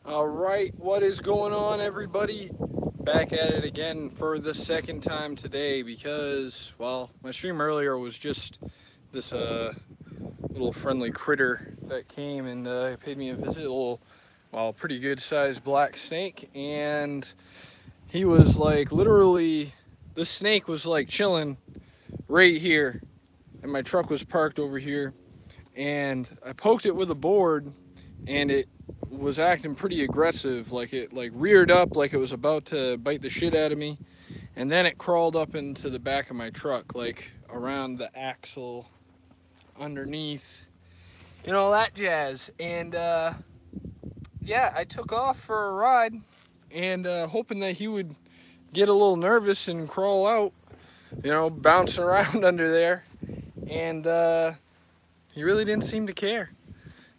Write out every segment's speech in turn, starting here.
All right, what is going on, everybody? Back at it again for the second time today because, well, my stream earlier was just this little friendly critter that came and paid me a visit. A little, well, pretty good sized black snake, and he was like literally, the snake was like chilling right here, and my truck was parked over here, and I poked it with a board, and it was acting pretty aggressive. Like it like reared up like it was about to bite the shit out of me, and then it crawled up into the back of my truck, like around the axle, underneath, all that jazz. And yeah, I took off for a ride, and hoping that he would get a little nervous and crawl out, bouncing around under there. And he really didn't seem to care.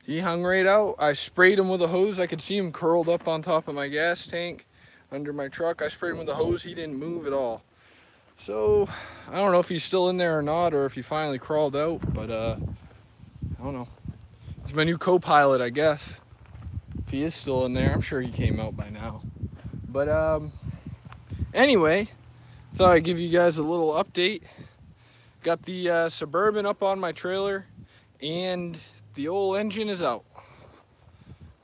He hung right out. I sprayed him with a hose. I could see him curled up on top of my gas tank under my truck. I sprayed him with a hose. He didn't move at all. So I don't know if he's still in there or not, or if he finally crawled out. But I don't know. He's my new co-pilot, I guess. If he is still in there, I'm sure he came out by now. But anyway, thought I'd give you guys a little update. Got the Suburban up on my trailer, and the old engine is out,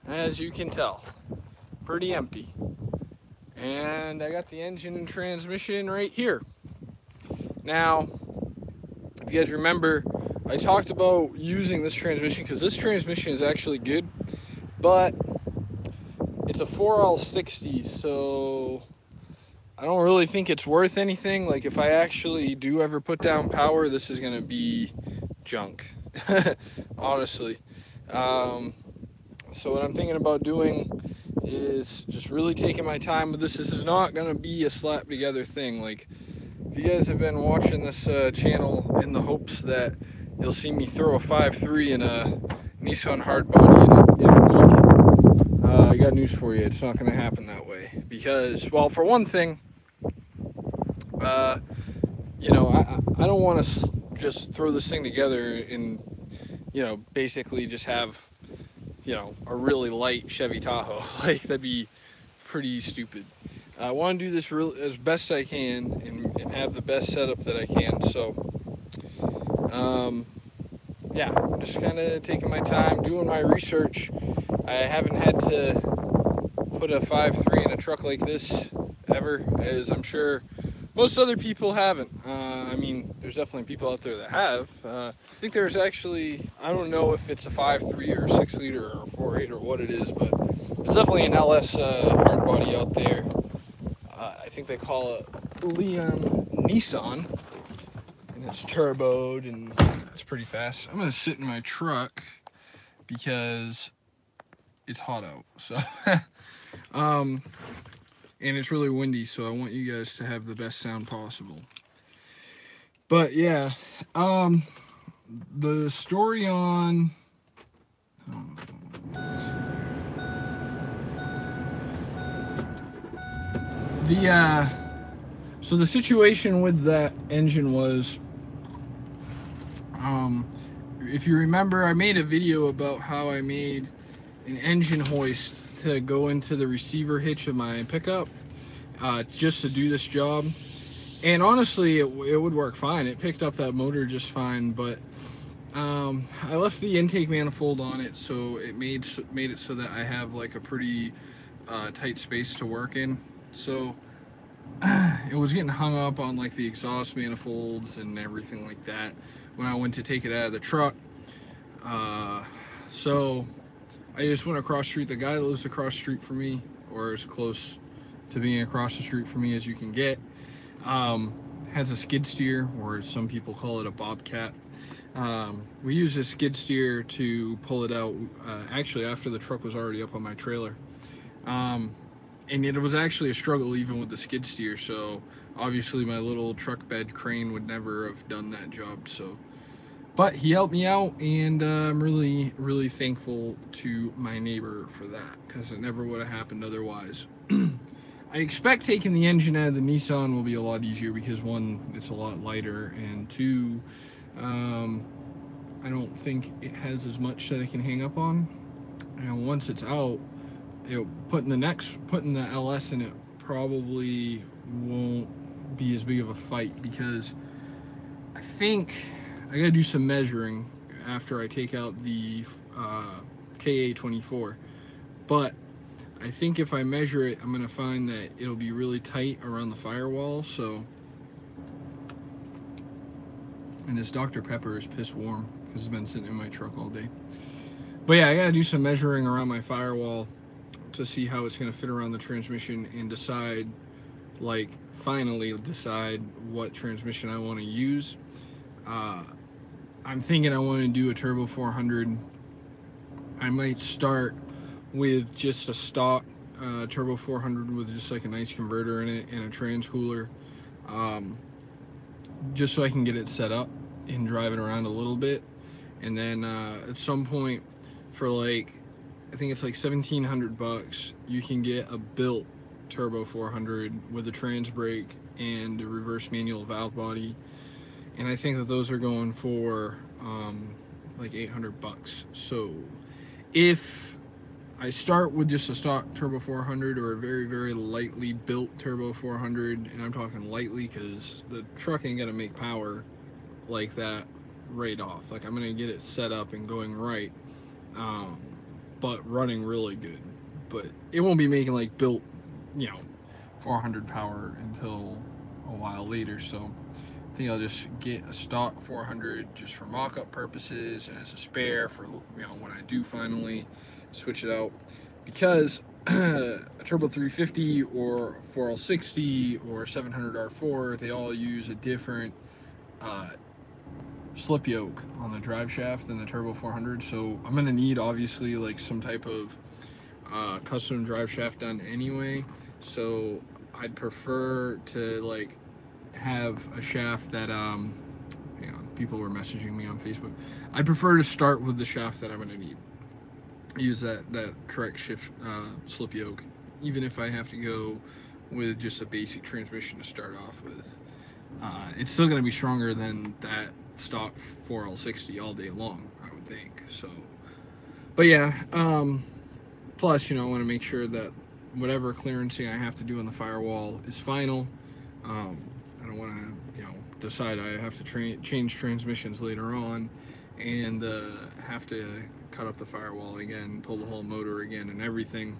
as you can tell. Pretty empty. And I got the engine and transmission right here. Now, if you guys remember, I talked about using this transmission because this transmission is actually good, but it's a 4L60, so I don't really think it's worth anything. Like, if I actually do ever put down power, this is going to be junk, honestly. So what I'm thinking about doing is just really taking my time with this. This is not going to be a slap together thing. Like, if you guys have been watching this channel in the hopes that you'll see me throw a 5.3 in a Nissan hardbody in a week, I got news for you. It's not going to happen that way. Because, well, for one thing, I don't want to just throw this thing together and, basically just have, a really light Chevy Tahoe. Like, that'd be pretty stupid. I want to do this as best I can and have the best setup that I can. So, yeah, I'm just kind of taking my time, doing my research. I haven't had to put a 5.3 in a truck like this ever, as I'm sure most other people haven't. I mean, there's definitely people out there that have. I think there's actually, I don't know if it's a 5.3 or 6 liter or 4.8 or what it is, but there's definitely an LS hard body out there. I think they call it Leon Nissan, and it's turboed and it's pretty fast. I'm gonna sit in my truck because it's hot out. So, and it's really windy, so I want you guys to have the best sound possible. But yeah, the story on so the situation with that engine was, if you remember, I made a video about how I made an engine hoist to go into the receiver hitch of my pickup, just to do this job. And honestly, it would work fine. It picked up that motor just fine, but I left the intake manifold on it, so it made it so that I have like a pretty tight space to work in. So it was getting hung up on like the exhaust manifolds and everything like that when I went to take it out of the truck. So I just went across the street. The guy that lives across the street from me, or as close to being across the street from me as you can get, has a skid steer, or some people call it a bobcat. We used a skid steer to pull it out, actually after the truck was already up on my trailer. And it was actually a struggle even with the skid steer, so obviously my little truck bed crane would never have done that job. So, but he helped me out, and I'm really, really thankful to my neighbor for that, because it never would have happened otherwise. I expect taking the engine out of the Nissan will be a lot easier because, one, it's a lot lighter, and two, I don't think it has as much that it can hang up on. And once it's out, putting the LS in it probably won't be as big of a fight, because I think I gotta do some measuring after I take out the KA24. But I think if I measure it, I'm gonna find that it'll be really tight around the firewall. So, and this Dr. Pepper is piss warm because it's been sitting in my truck all day. But yeah, I gotta do some measuring around my firewall to see how it's gonna fit around the transmission and decide, like, finally decide what transmission I want to use. I'm thinking I want to do a turbo 400. I might start with just a stock turbo 400 with just like a nice converter in it and a trans cooler, just so I can get it set up and drive it around a little bit. And then at some point, for like, I think it's like $1,700, you can get a built turbo 400 with a trans brake and a reverse manual valve body, and I think that those are going for like $800. So if I start with just a stock turbo 400 or a very, very lightly built turbo 400, and I'm talking lightly because the truck ain't gonna make power like that right off. Like, I'm gonna get it set up and going right, but running really good. But it won't be making like built, 400 power until a while later. So I think I'll just get a stock 400 just for mock-up purposes and as a spare for, when I do finally switch it out, because a turbo 350 or 4L60 or 700R4, they all use a different slip yoke on the drive shaft than the turbo 400. So I'm gonna need, obviously, like some type of custom drive shaft done anyway. So I'd prefer to like have a shaft that hang on, people were messaging me on Facebook. I'd prefer to start with the shaft that I'm gonna need. Use that correct shift slip yoke, even if I have to go with just a basic transmission to start off with. It's still gonna be stronger than that stock 4L60 all day long, I would think. So, but yeah, plus, I want to make sure that whatever clearancing I have to do on the firewall is final. I don't want to, decide I have to change transmissions later on and have to cut up the firewall again, pull the whole motor again and everything.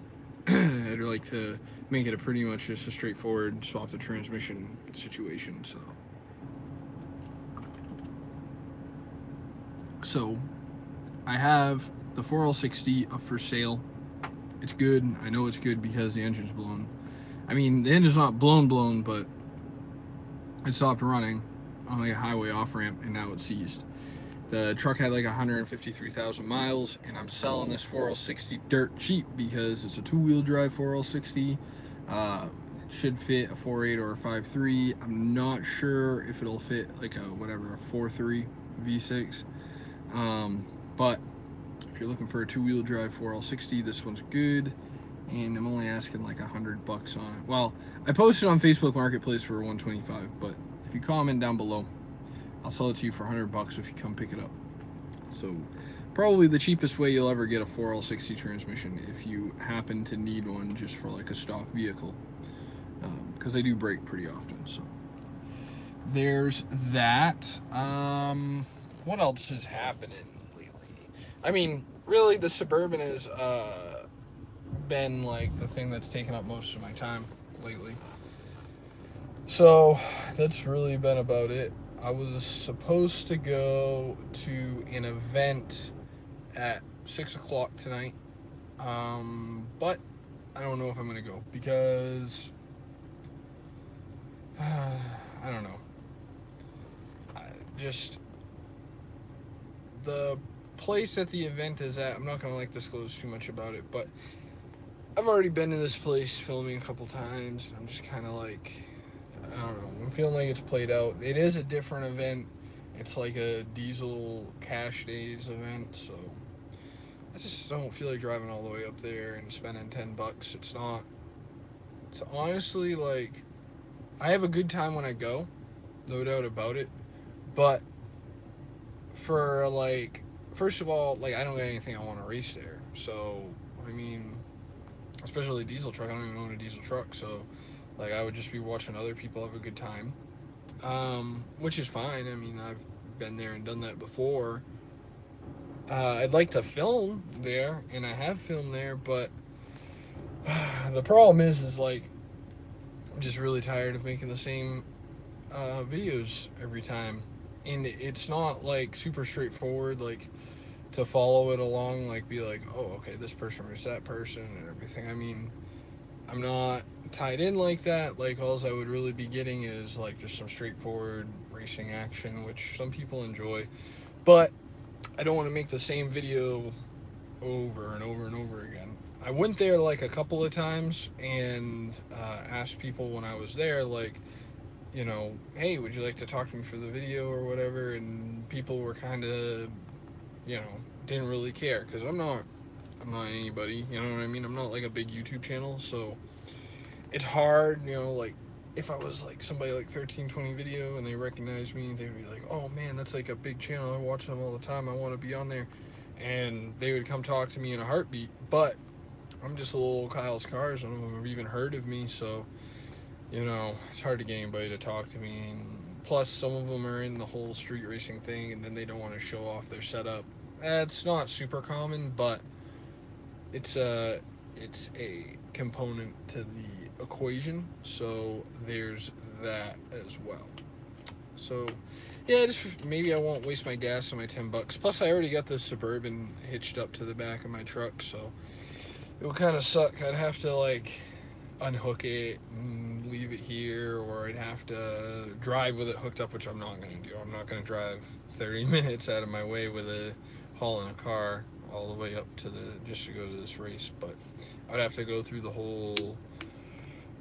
I'd like to make it a pretty much just a straightforward swap the transmission situation. So I have the 4L60 up for sale. It's good. I know it's good because the engine's blown. I mean, the engine's not blown, but it stopped running on like a highway off-ramp and now it's seized. The truck had like 153,000 miles, and I'm selling this 4L60 dirt cheap because it's a two-wheel drive 4L60. It should fit a 4.8 or a 5.3. I'm not sure if it'll fit like a 4.3 V6. But if you're looking for a two-wheel drive 4L60, this one's good, and I'm only asking like $100 on it. Well, I posted on Facebook Marketplace for $125, but if you comment down below, I'll sell it to you for $100 if you come pick it up. So probably the cheapest way you'll ever get a 4L60 transmission if you happen to need one just for like a stock vehicle, because they do break pretty often. So there's that. What else is happening lately? I mean, really, the Suburban has been like the thing that's taken up most of my time lately. So that's really been about it. I was supposed to go to an event at 6 o'clock tonight, but I don't know if I'm going to go because, I don't know. The place that the event is at, I'm not going to disclose too much about it, but I've already been to this place filming a couple times. I'm just kind of I don't know, I'm feeling like it's played out. It is a different event. It's like a diesel cash days event, so I just don't feel like driving all the way up there and spending $10. It's honestly I have a good time when I go, no doubt about it, but for first of all, I don't get anything I want to race there. So, I mean, especially a diesel truck. I don't even own a diesel truck, so like I would just be watching other people have a good time, which is fine. I mean, I've been there and done that before. I'd like to film there, and I have filmed there, but the problem is like I'm just really tired of making the same videos every time, and it's not like super straightforward. Like to follow it along, like be like, oh, okay, this person versus that person and everything. I mean, I'm not tied in like that. Like, all I would really be getting is like just some straightforward racing action, which some people enjoy. But I don't want to make the same video over and over and over again. I went there like a couple of times and asked people when I was there, like, you know, hey, would you like to talk to me for the video or whatever? And people were kind of, you know, didn't really care because I'm not anybody, you know what I mean? I'm not like a big YouTube channel, so it's hard, you know, like if I was like somebody like 1320 video and they recognize me, they'd be like, oh man, that's like a big channel. I watch them all the time. I want to be on there. And they would come talk to me in a heartbeat. But I'm just a little Kyle's Cars. None of them have even heard of me. So, you know, it's hard to get anybody to talk to me. And plus, some of them are in the whole street racing thing and then they don't want to show off their setup. That's not super common, but it's a component to the equation, so there's that as well. So yeah, just maybe I won't waste my gas on my $10. Plus I already got this Suburban hitched up to the back of my truck, so it would kind of suck. I'd have to like unhook it and leave it here, or I'd have to drive with it hooked up, which I'm not going to do. I'm not going to drive 30 minutes out of my way with a hauling a car all the way up to just to go to this race. But I'd have to go through the whole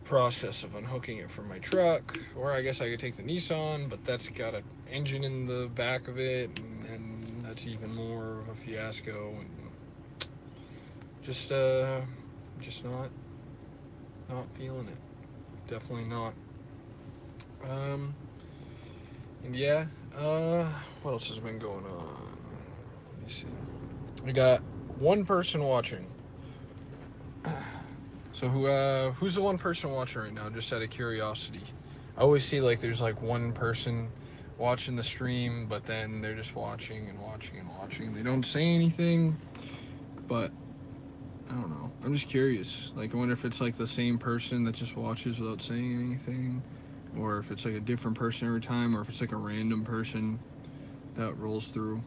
process of unhooking it from my truck, or I guess I could take the Nissan, but that's got an engine in the back of it, and that's even more of a fiasco, and just not feeling it. Definitely not. And yeah, what else has been going on? Let me see. I got one person watching. So who's the one person watching right now, just out of curiosity? I always see like there's like one person watching the stream, but then they're just watching and watching and watching. They don't say anything, but I don't know. I'm just curious. Like, I wonder if it's like the same person that just watches without saying anything, or if it's like a different person every time, or if it's like a random person that rolls through.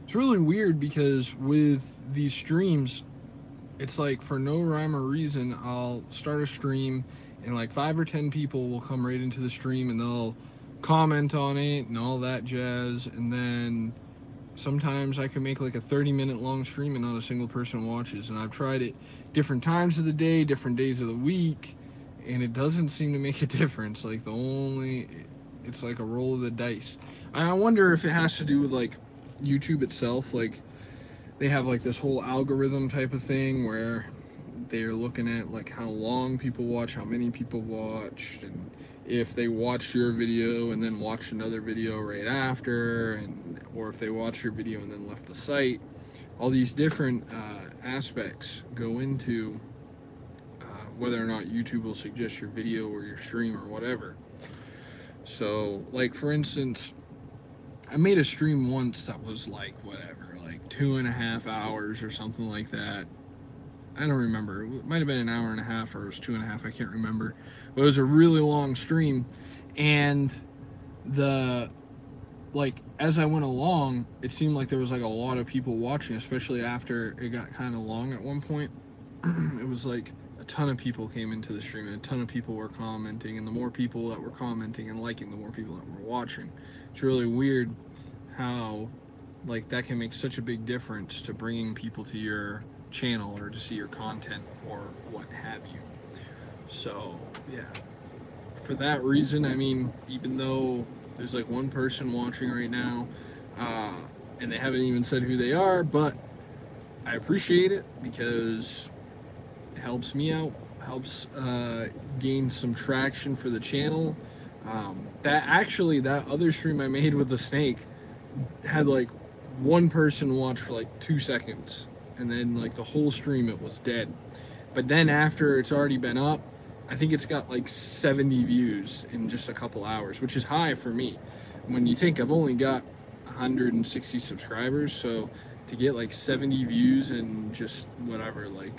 It's really weird because with these streams, it's like for no rhyme or reason, I'll start a stream and like 5 or 10 people will come right into the stream and they'll comment on it and all that jazz, and then sometimes I can make like a 30-minute long stream and not a single person watches. And I've tried it different times of the day, different days of the week, and it doesn't seem to make a difference. Like it's like a roll of the dice. And I wonder if it has to do with like YouTube itself. Like they have like this whole algorithm type of thing where they're looking at like how long people watch, how many people watched, and if they watched your video and then watched another video right after, and or if they watched your video and then left the site. All these different aspects go into whether or not YouTube will suggest your video or your stream or whatever. So like for instance, I made a stream once that was like whatever, like 2.5 hours or something like that. I don't remember. It might have been an hour and a half, or it was 2.5. I can't remember. But it was a really long stream, and as I went along, it seemed like there was like a lot of people watching, especially after it got kind of long at one point. It was like a ton of people came into the stream, and a ton of people were commenting, and the more people that were commenting and liking, the more people that were watching. It's really weird how like that can make such a big difference to bringing people to your channel or to see your content or what have you. So yeah, for that reason, I mean, even though there's like one person watching right now and they haven't even said who they are, but I appreciate it because it helps me out, helps gain some traction for the channel. That other stream I made with the snake had like one person watch for like 2 seconds, and then like the whole stream it was dead. But then after it's already been up, I think it's got like 70 views in just a couple hours, which is high for me. When you think I've only got 160 subscribers, so to get like 70 views in just whatever, like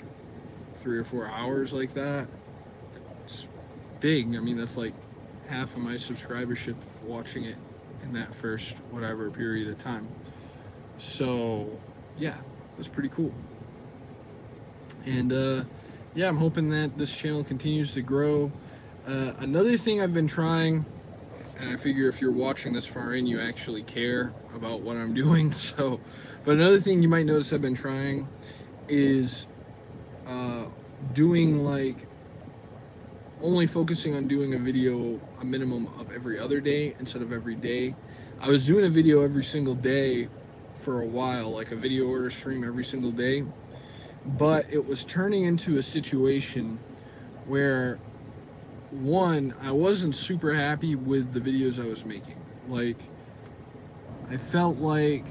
3 or 4 hours like that, it's big. I mean, that's like half of my subscribership watching it in that first whatever period of time. So yeah, that's pretty cool. And yeah, I'm hoping that this channel continues to grow. Another thing I've been trying, and I figure if you're watching this far in, you actually care about what I'm doing. So, but another thing you might notice I've been trying is doing like only focusing on doing a video a minimum of every other day instead of every day. I was doing a video every single day for a while, like a video or a stream every single day, but it was turning into a situation where, one, I wasn't super happy with the videos I was making. Like, I felt like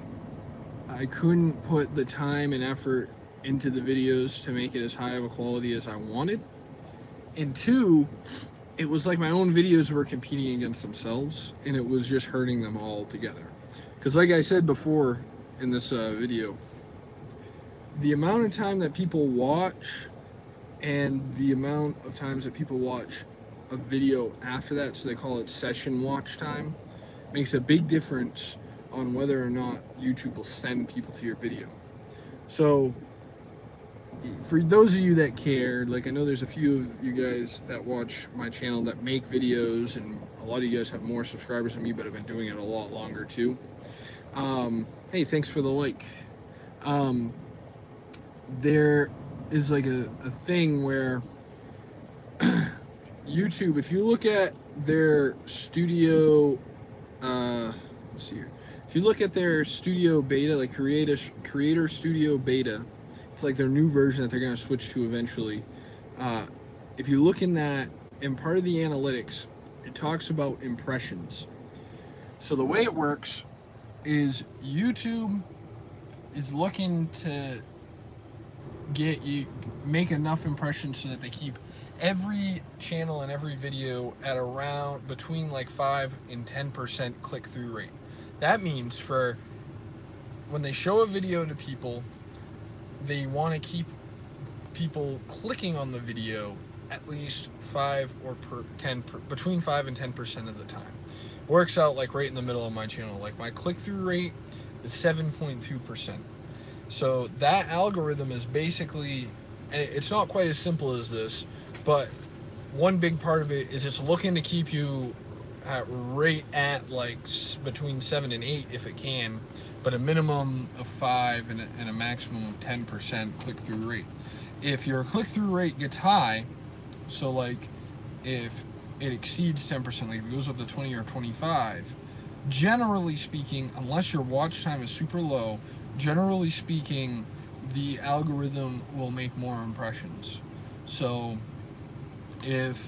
I couldn't put the time and effort into the videos to make it as high of a quality as I wanted. And two, it was like my own videos were competing against themselves, and it was just hurting them all together. Because like I said before in this video, the amount of time that people watch and the amount of times that people watch a video after that, so they call it session watch time, makes a big difference on whether or not YouTube will send people to your video. So for those of you that care, like I know there's a few of you guys that watch my channel that make videos, and a lot of you guys have more subscribers than me but have been doing it a lot longer too. Hey, thanks for the like. There is like a thing where YouTube, if you look at their studio, let's see here. If you look at their studio beta, like Creator Studio Beta, it's like their new version that they're going to switch to eventually. If you look in that, in part of the analytics, it talks about impressions. So the way it works is YouTube is looking to make enough impressions so that they keep every channel and every video at around between like 5 and 10% click-through rate. That means for when they show a video to people, they want to keep people clicking on the video at least between 5 and 10% of the time. Works out like right in the middle of my channel. Like my click-through rate is 7.2%. So that algorithm is basically, and it's not quite as simple as this, but one big part of it is it's looking to keep you right at like between 7 and 8 if it can, but a minimum of 5 and a maximum of 10% click-through rate. If your click-through rate gets high, so like if it exceeds 10%, like if it goes up to 20 or 25, generally speaking, unless your watch time is super low, generally speaking, the algorithm will make more impressions. So if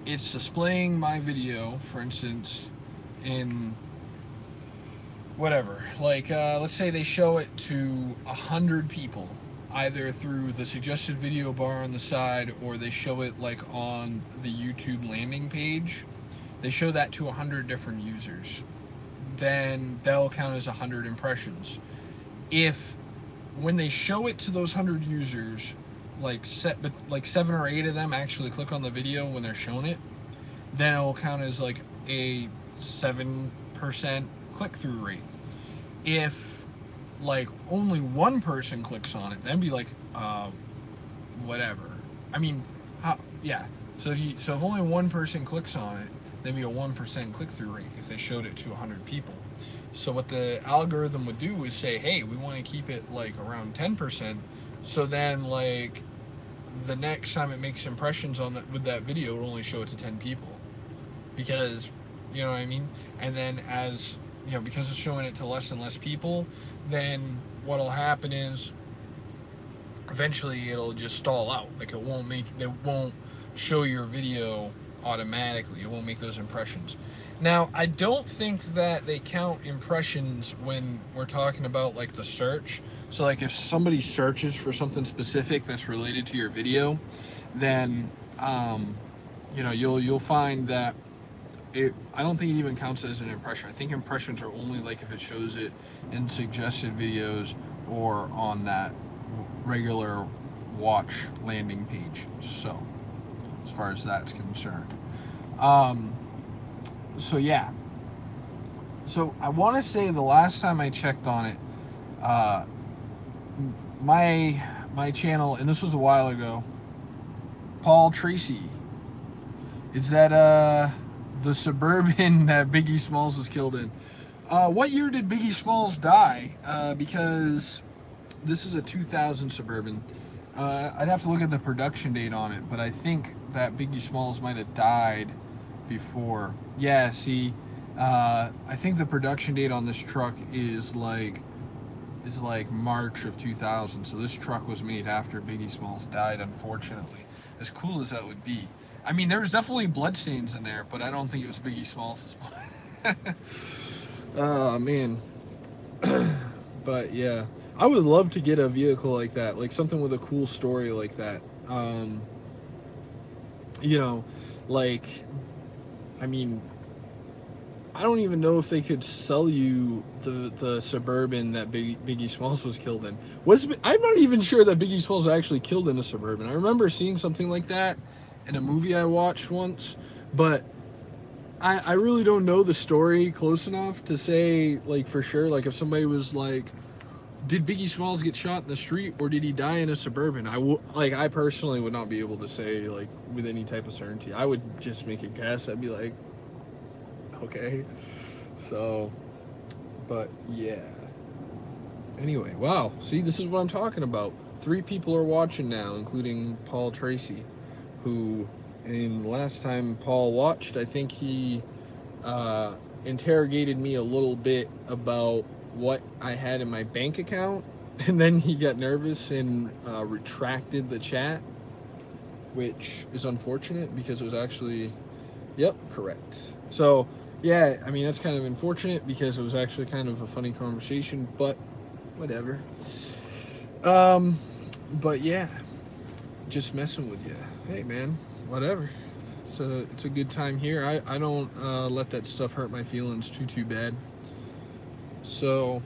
it's displaying my video, for instance, in whatever, like let's say they show it to 100 people, either through the suggested video bar on the side, or they show it like on the YouTube landing page, they show that to 100 different users, then they'll count as 100 impressions. If when they show it to those 100 users, like 7 or 8 of them actually click on the video when they're shown it, then it will count as like a 7% click-through rate. If like only one person clicks on it, then be like whatever. I mean, yeah. So if only one person clicks on it, then be a 1% click-through rate if they showed it to 100 people. So what the algorithm would do is say, hey, we want to keep it like around 10%. So then like the next time it makes impressions on that with that video, it'll only show it to 10 people. Because, you know what I mean? And then as, you know, because it's showing it to less and less people, then what'll happen is eventually it'll just stall out. Like it won't show your video automatically. It won't make those impressions. Now, I don't think that they count impressions when we're talking about like the search. So like if somebody searches for something specific that's related to your video, then you'll find that I don't think it even counts as an impression. I think impressions are only like if it shows it in suggested videos or on that regular watch landing page. So as far as that's concerned. Um, so yeah. So I want to say the last time I checked on it, uh, my channel, and this was a while ago. Paul Tracy, is that the Suburban that Biggie Smalls was killed in? What year did Biggie Smalls die? Because this is a 2000 Suburban. I'd have to look at the production date on it, but I think that Biggie Smalls might have died before. Yeah, see, I think the production date on this truck is like March of 2000. So this truck was made after Biggie Smalls died, unfortunately. As cool as that would be. I mean, there was definitely bloodstains in there, but I don't think it was Biggie Smalls' blood. Oh, man. But yeah, I would love to get a vehicle like that, like something with a cool story like that. You know, like, I mean, I don't even know if they could sell you the Suburban that Biggie Smalls was killed in. I'm not even sure that Biggie Smalls was actually killed in a Suburban. I remember seeing something like that in a movie I watched once, but I really don't know the story close enough to say, like, for sure. Like, if somebody was like, did Biggie Smalls get shot in the street or did he die in a Suburban? I personally would not be able to say, like, with any type of certainty. I would just make a guess. I'd be like, okay. So, but yeah. Anyway, wow. See, this is what I'm talking about. 3 people are watching now, including Paul Tracy, who, in the last time Paul watched, I think he interrogated me a little bit about what I had in my bank account, and then he got nervous and retracted the chat, which is unfortunate because it was actually, yep, correct. So, yeah, I mean, that's kind of unfortunate because it was actually kind of a funny conversation, but whatever. But yeah, just messing with you. Hey, man, whatever. It's a good time here. I don't let that stuff hurt my feelings too bad. So,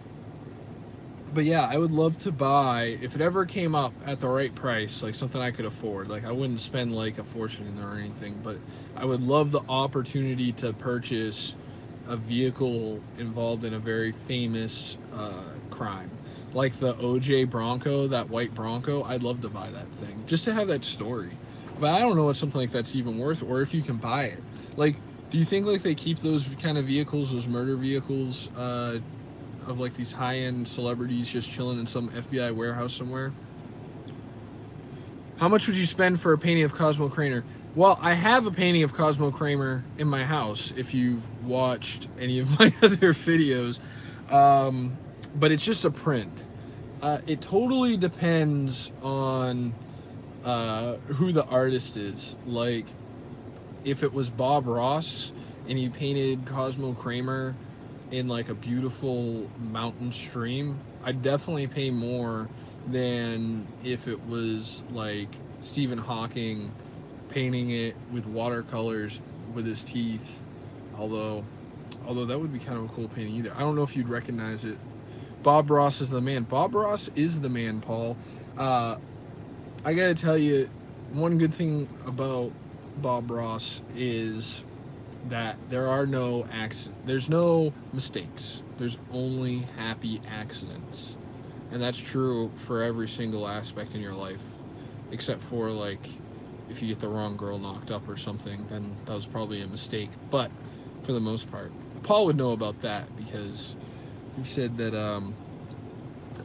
but yeah, I would love to buy, if it ever came up at the right price, like something I could afford. Like, I wouldn't spend like a fortune or anything, but I would love the opportunity to purchase a vehicle involved in a very famous crime. Like the OJ Bronco, that white Bronco. I'd love to buy that thing just to have that story. But I don't know what something like that's even worth, or if you can buy it. Like, do you think like they keep those kind of vehicles, those murder vehicles, of like these high-end celebrities just chilling in some FBI warehouse somewhere? How much would you spend for a painting of Cosmo Kramer? Well, I have a painting of Cosmo Kramer in my house, if you've watched any of my other videos. But it's just a print. It totally depends on who the artist is. Like, if it was Bob Ross and he painted Cosmo Kramer in like a beautiful mountain stream, I'd definitely pay more than if it was like Stephen Hawking painting it with watercolors with his teeth. Although that would be kind of a cool painting either. I don't know if you'd recognize it. Bob Ross is the man. Bob Ross is the man, Paul. I gotta tell you, one good thing about Bob Ross is that there's no mistakes. There's only happy accidents. And that's true for every single aspect in your life. Except for, like, if you get the wrong girl knocked up or something, then that was probably a mistake. But for the most part, Paul would know about that because he said that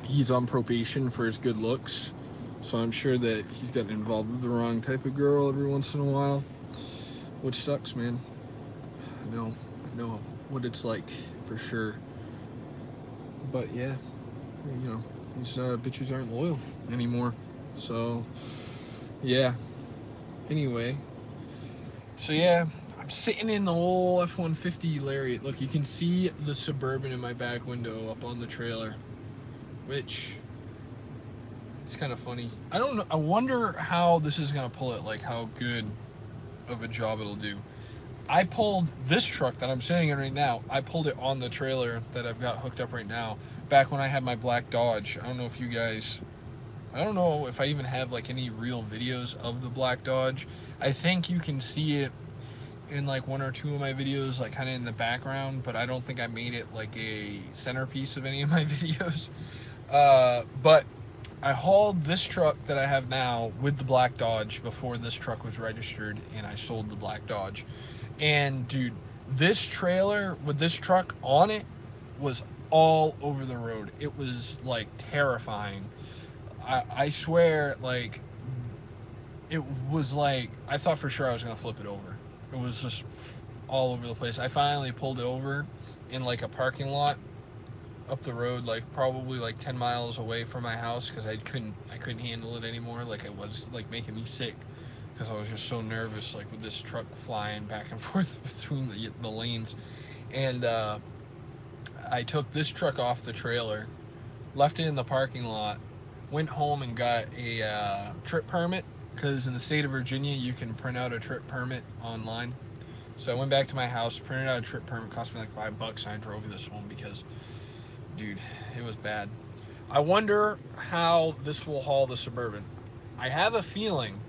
he's on probation for his good looks. So I'm sure that he's gotten involved with the wrong type of girl every once in a while, which sucks, man. I know what it's like, for sure. But yeah, you know, these bitches aren't loyal anymore. So, yeah. Anyway, so yeah, I'm sitting in the whole F-150 Lariat. Look, you can see the Suburban in my back window up on the trailer, which it's kind of funny. I don't know. I wonder how this is gonna pull it. Like how good of a job it'll do. I pulled this truck that I'm sitting in right now. I pulled it on the trailer that I've got hooked up right now. Back when I had my black Dodge. I don't know if you guys. I don't know if I even have like any real videos of the black Dodge. I think you can see it in like one or two of my videos, like kind of in the background, but I don't think I made it like a centerpiece of any of my videos. But I hauled this truck that I have now with the black Dodge before this truck was registered, and I sold the black Dodge. And dude, this trailer with this truck on it was all over the road. It was like terrifying. I swear, like, it was like, I thought for sure I was gonna flip it over. It was just all over the place. I finally pulled it over in like a parking lot up the road, like probably like 10 miles away from my house, because I couldn't handle it anymore. Like it was like making me sick, because I was just so nervous, like with this truck flying back and forth between the lanes. And I took this truck off the trailer, left it in the parking lot, went home and got a trip permit, because in the state of Virginia you can print out a trip permit online. So I went back to my house, printed out a trip permit, cost me like $5, and I drove this home because, dude, it was bad. I wonder how this will haul the Suburban. I have a feeling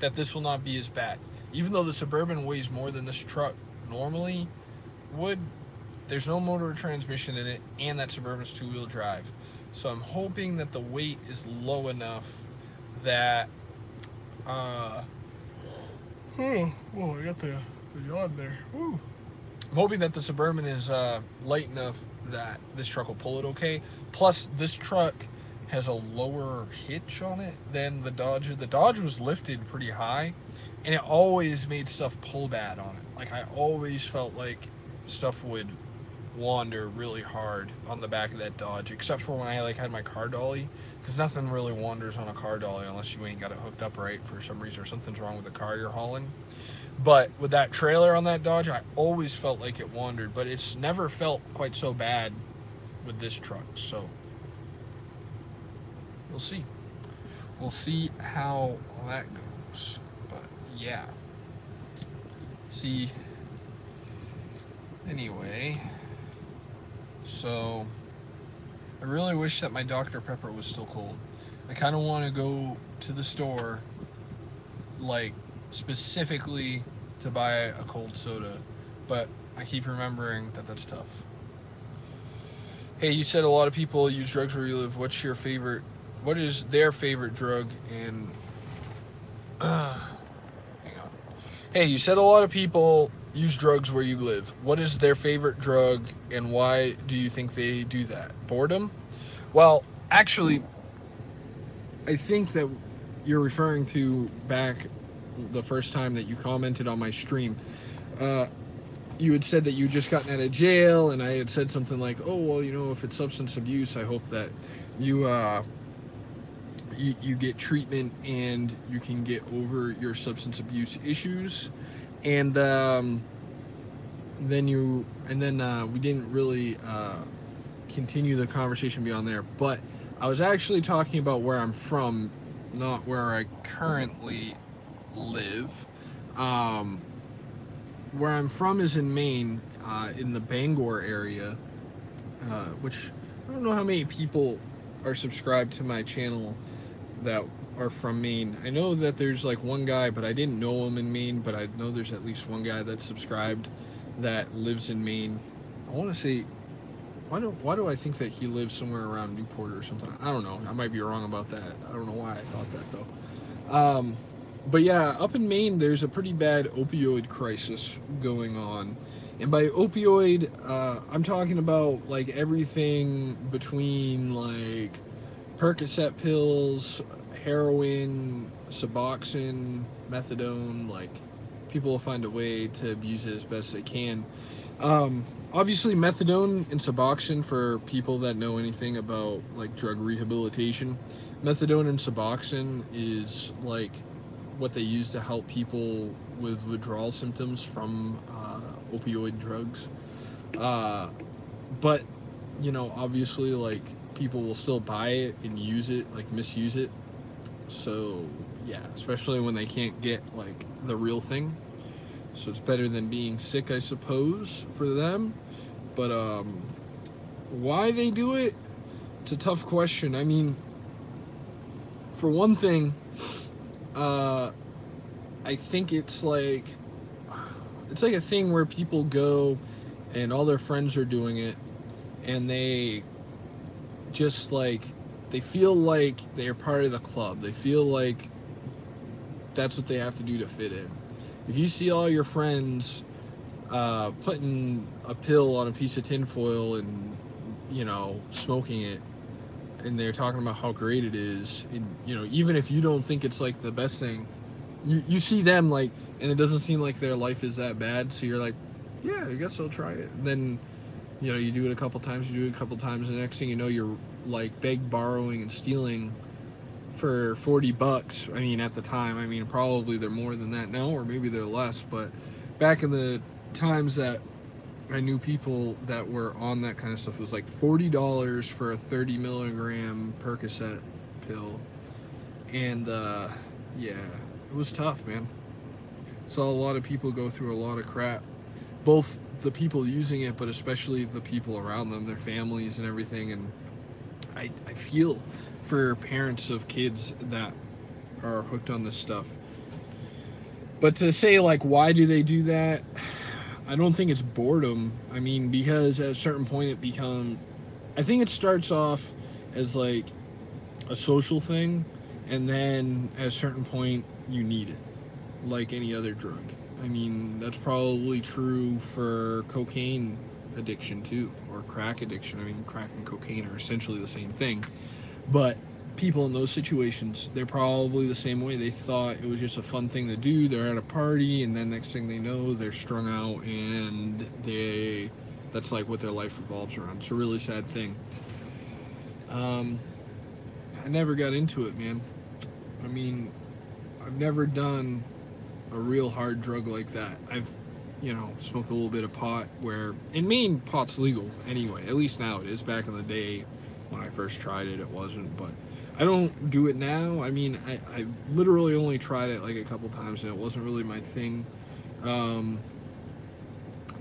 that this will not be as bad. Even though the Suburban weighs more than this truck normally would, there's no motor or transmission in it, and that Suburban's two-wheel drive. So I'm hoping that the weight is low enough that I got the yawn there. Woo. I'm hoping that the Suburban is light enough that this truck will pull it okay. Plus, this truck has a lower hitch on it than the Dodge. The Dodge was lifted pretty high, and it always made stuff pull bad on it. Like, I always felt like stuff would wander really hard on the back of that Dodge, except for when I like had my car dolly, because nothing really wanders on a car dolly unless you ain't got it hooked up right for some reason, or something's wrong with the car you're hauling. But with that trailer on that Dodge, I always felt like it wandered, but it's never felt quite so bad with this truck. So we'll see how that goes. But yeah, see, anyway, so I really wish that my Dr. Pepper was still cold. I kind of want to go to the store, like, specifically to buy a cold soda, but I keep remembering that that's tough. Hey, you said a lot of people use drugs where you live. What is their favorite drug? And hang on. Hey, you said a lot of people use drugs where you live. What is their favorite drug, and why do you think they do that? Boredom? Well, actually, I think that you're referring to back the first time that you commented on my stream. You had said that you just gotten out of jail, and I had said something like, oh, well, you know, if it's substance abuse, I hope that you get treatment and you can get over your substance abuse issues. And then we didn't really continue the conversation beyond there. But I was actually talking about where I'm from, not where I currently live. Where I'm from is in Maine, in the Bangor area, which I don't know how many people are subscribed to my channel that are from Maine. I know that there's like one guy, but I didn't know him in Maine, but I know there's at least one guy that's subscribed that lives in Maine. I want to say, why do I think that he lives somewhere around Newport or something? I don't know. I might be wrong about that. I don't know why I thought that though. But yeah, up in Maine, there's a pretty bad opioid crisis going on. And by opioid, I'm talking about like everything between like Percocet pills, heroin, Suboxone, methadone. Like, people will find a way to abuse it as best they can. Obviously, methadone and Suboxone, for people that know anything about like drug rehabilitation, methadone and Suboxone is like what they use to help people with withdrawal symptoms from opioid drugs. But obviously, like, people will still buy it and use it, like misuse it. So yeah, especially when they can't get like the real thing. So it's better than being sick, I suppose, for them. But why they do it? It's a tough question. I mean, for one thing, I think it's like a thing where people go and all their friends are doing it, and they just like they feel like they're part of the club. They feel like that's what they have to do to fit in. If you see all your friends putting a pill on a piece of tinfoil and smoking it, and they're talking about how great it is, and even if you don't think it's like the best thing, you see them like, and it doesn't seem like their life is that bad, so you're like, yeah, I guess I'll try it. And then you do it a couple times, and the next thing you know, you're like borrowing and stealing for $40. I mean, at the time, I mean, probably they're more than that now, or maybe they're less, but back in the times that I knew people that were on that kind of stuff, it was like $40 for a 30 milligram Percocet pill. And yeah, it was tough, man. Saw a lot of people go through a lot of crap, both the people using it, but especially the people around them, their families and everything. And I feel for parents of kids that are hooked on this stuff. But to say, like, why do they do that? I don't think it's boredom. I mean, because at a certain point I think it starts off as like a social thing, and then at a certain point you need it, like any other drug. I mean, that's probably true for cocaine addiction too, or crack addiction. I mean, crack and cocaine are essentially the same thing, but people in those situations, they're probably the same way. They thought it was just a fun thing to do. They're at a party, and then next thing they know, they're strung out, and that's like what their life revolves around. It's a really sad thing. I never got into it, man. I mean, I've never done a real hard drug like that. I've smoked a little bit of pot, where in Maine pot's legal anyway, at least now it is. Back in the day when I first tried it, it wasn't, but I don't do it now. I mean, I literally only tried it like a couple times, and it wasn't really my thing.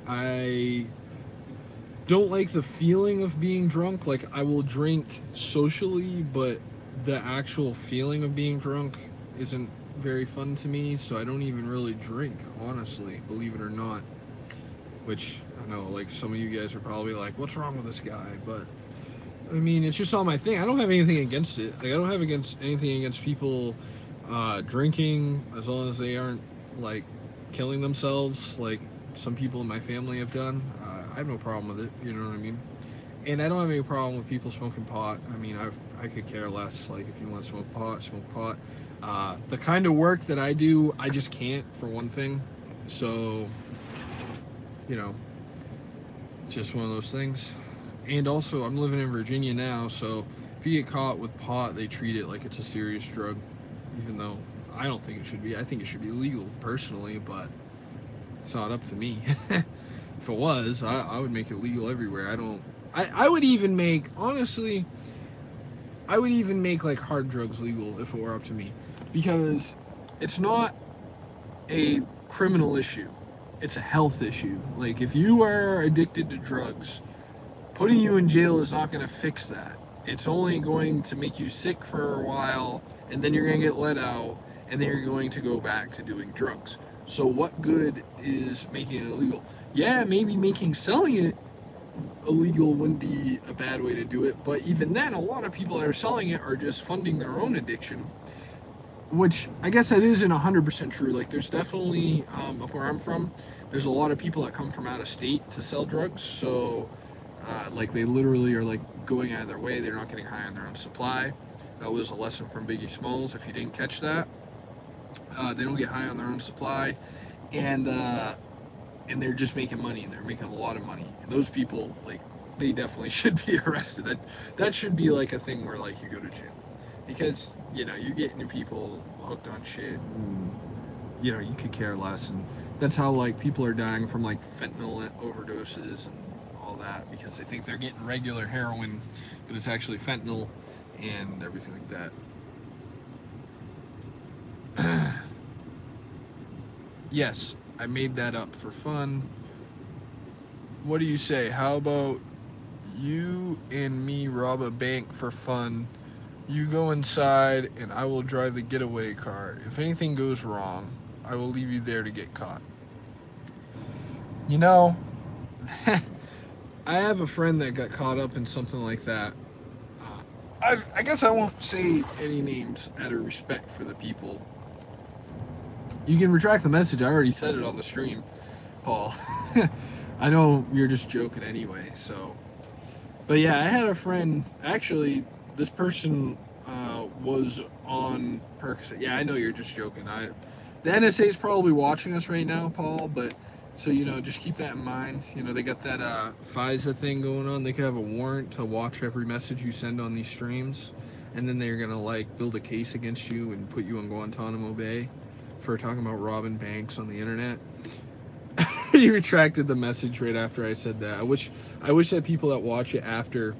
I don't like the feeling of being drunk. Like, I will drink socially, but the actual feeling of being drunk isn't very fun to me, so I don't even really drink, honestly, believe it or not. Which, I know, like, some of you guys are probably like, what's wrong with this guy? But I mean, it's just not my thing. I don't have anything against it. Like, I don't have anything against people drinking, as long as they aren't like killing themselves, like some people in my family have done. I have no problem with it. You know what I mean? And I don't have any problem with people smoking pot. I mean, I could care less. Like, if you want to smoke pot, smoke pot. The kind of work that I do, I just can't, for one thing. So, it's just one of those things. And also, I'm living in Virginia now, so if you get caught with pot, they treat it like it's a serious drug, even though I don't think it should be. I think it should be legal, personally, but it's not up to me. If it was, I would make it legal everywhere. I would even make, honestly, I would even make, like, hard drugs legal if it were up to me. Because it's not a criminal issue. It's a health issue. Like, if you are addicted to drugs, putting you in jail is not going to fix that. It's only going to make you sick for a while, and then you're going to get let out, and then you're going to go back to doing drugs. So what good is making it illegal? Yeah, maybe selling it illegal wouldn't be a bad way to do it, but even then, a lot of people that are selling it are just funding their own addiction, which I guess that isn't 100% true. Like, there's definitely, up where I'm from, there's a lot of people that come from out of state to sell drugs, so like, they literally are like going out of their way. They're not getting high on their own supply. That was a lesson from Biggie Smalls, if you didn't catch that. They don't get high on their own supply, and they're just making money, and they're making a lot of money. And those people, like, they definitely should be arrested. That should be like a thing where, like, you go to jail, because you're getting people hooked on shit, and you could care less. And that's how like people are dying from like fentanyl overdoses and all that, because they think they're getting regular heroin, but it's actually fentanyl and everything like that. Yes, I made that up for fun. What do you say? How about you and me rob a bank for fun? You go inside and I will drive the getaway car. If anything goes wrong, I will leave you there to get caught. You know, I have a friend that got caught up in something like that. I guess I won't say any names out of respect for the people. You can retract the message. I already said it on the stream, Paul. I know you're just joking anyway, so. But yeah, I had a friend, actually, this person was on Percocet. Yeah, I know you're just joking. The NSA is probably watching us right now, Paul, but so, just keep that in mind. They got that FISA thing going on. They could have a warrant to watch every message you send on these streams, and then they're going to, like, build a case against you and put you in Guantanamo Bay for talking about robbing banks on the internet. He retracted the message right after I said that. I wish that people that watch it after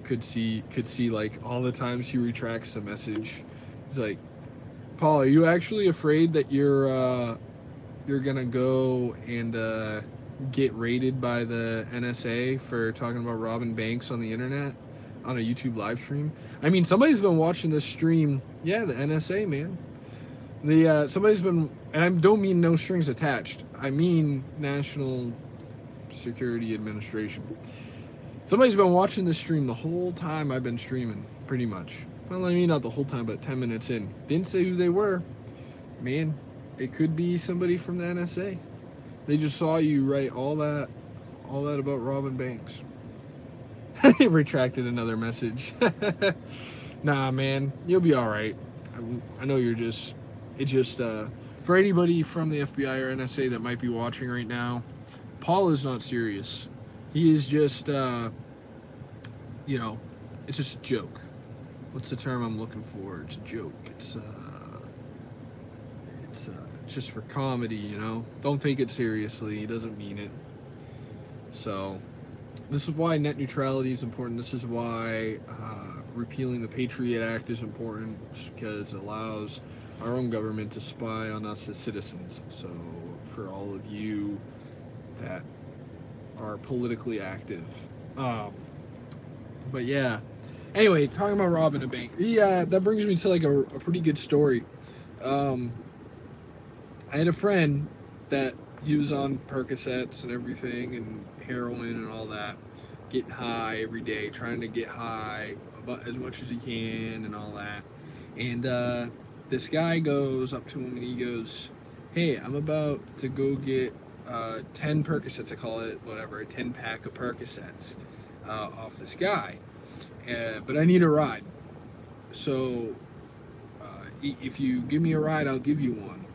could see like all the times he retracts the message. He's like, Paul, are you actually afraid that you're gonna go and get raided by the NSA for talking about robbing banks on the internet on a YouTube live stream? I mean, somebody's been watching this stream. Yeah, the NSA, man. Somebody's been, and I don't mean no strings attached. I mean National Security Administration. Somebody's been watching this stream the whole time I've been streaming, pretty much. Well, I mean, not the whole time, but 10 minutes in. Didn't say who they were. Man, it could be somebody from the NSA. They just saw you write all that about robbing banks. He retracted another message. Nah, man, you'll be all right. I know for anybody from the FBI or NSA that might be watching right now, Paul is not serious. He is just, it's just a joke. What's the term I'm looking for? It's a joke. It's just for comedy, Don't take it seriously. He doesn't mean it. So, this is why net neutrality is important. This is why repealing the Patriot Act is important, because it allows our own government to spy on us as citizens. So, for all of you that are politically active. But yeah. Anyway, talking about robbing a bank. Yeah, that brings me to like a pretty good story. I had a friend that he was on Percocets and everything and heroin and all that, getting high every day, trying to get high about as much as he can and all that. And this guy goes up to him and he goes, hey, I'm about to go get 10 Percocets, I call it, whatever, a 10 pack of Percocets off this guy. But I need a ride. So if you give me a ride, I'll give you one.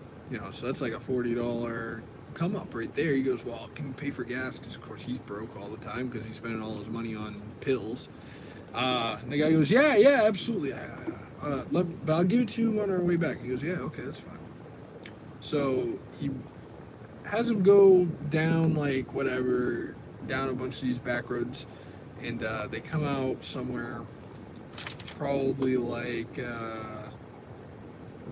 So that's like a $40 come up right there. He goes, well, can you pay for gas? Because, of course, he's broke all the time because he's spending all his money on pills. And the guy goes, yeah, absolutely. But I'll give it to you on our way back. He goes, yeah, okay, that's fine. So he has him go down, like, whatever, down a bunch of these back roads. And they come out somewhere probably like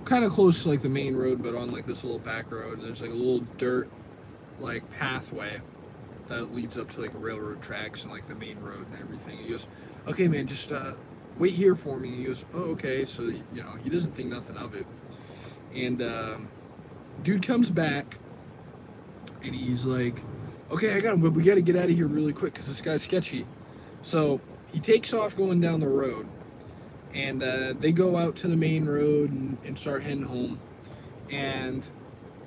kind of close to like the main road, but on like this little back road. And there's like a little dirt like pathway that leads up to like railroad tracks and like the main road and everything. He goes, okay, man, just wait here for me. He goes, oh, okay. So, he doesn't think nothing of it. And dude comes back and he's like, okay, I got him, but we got to get out of here really quick because this guy's sketchy. So he takes off going down the road, and they go out to the main road and start heading home. And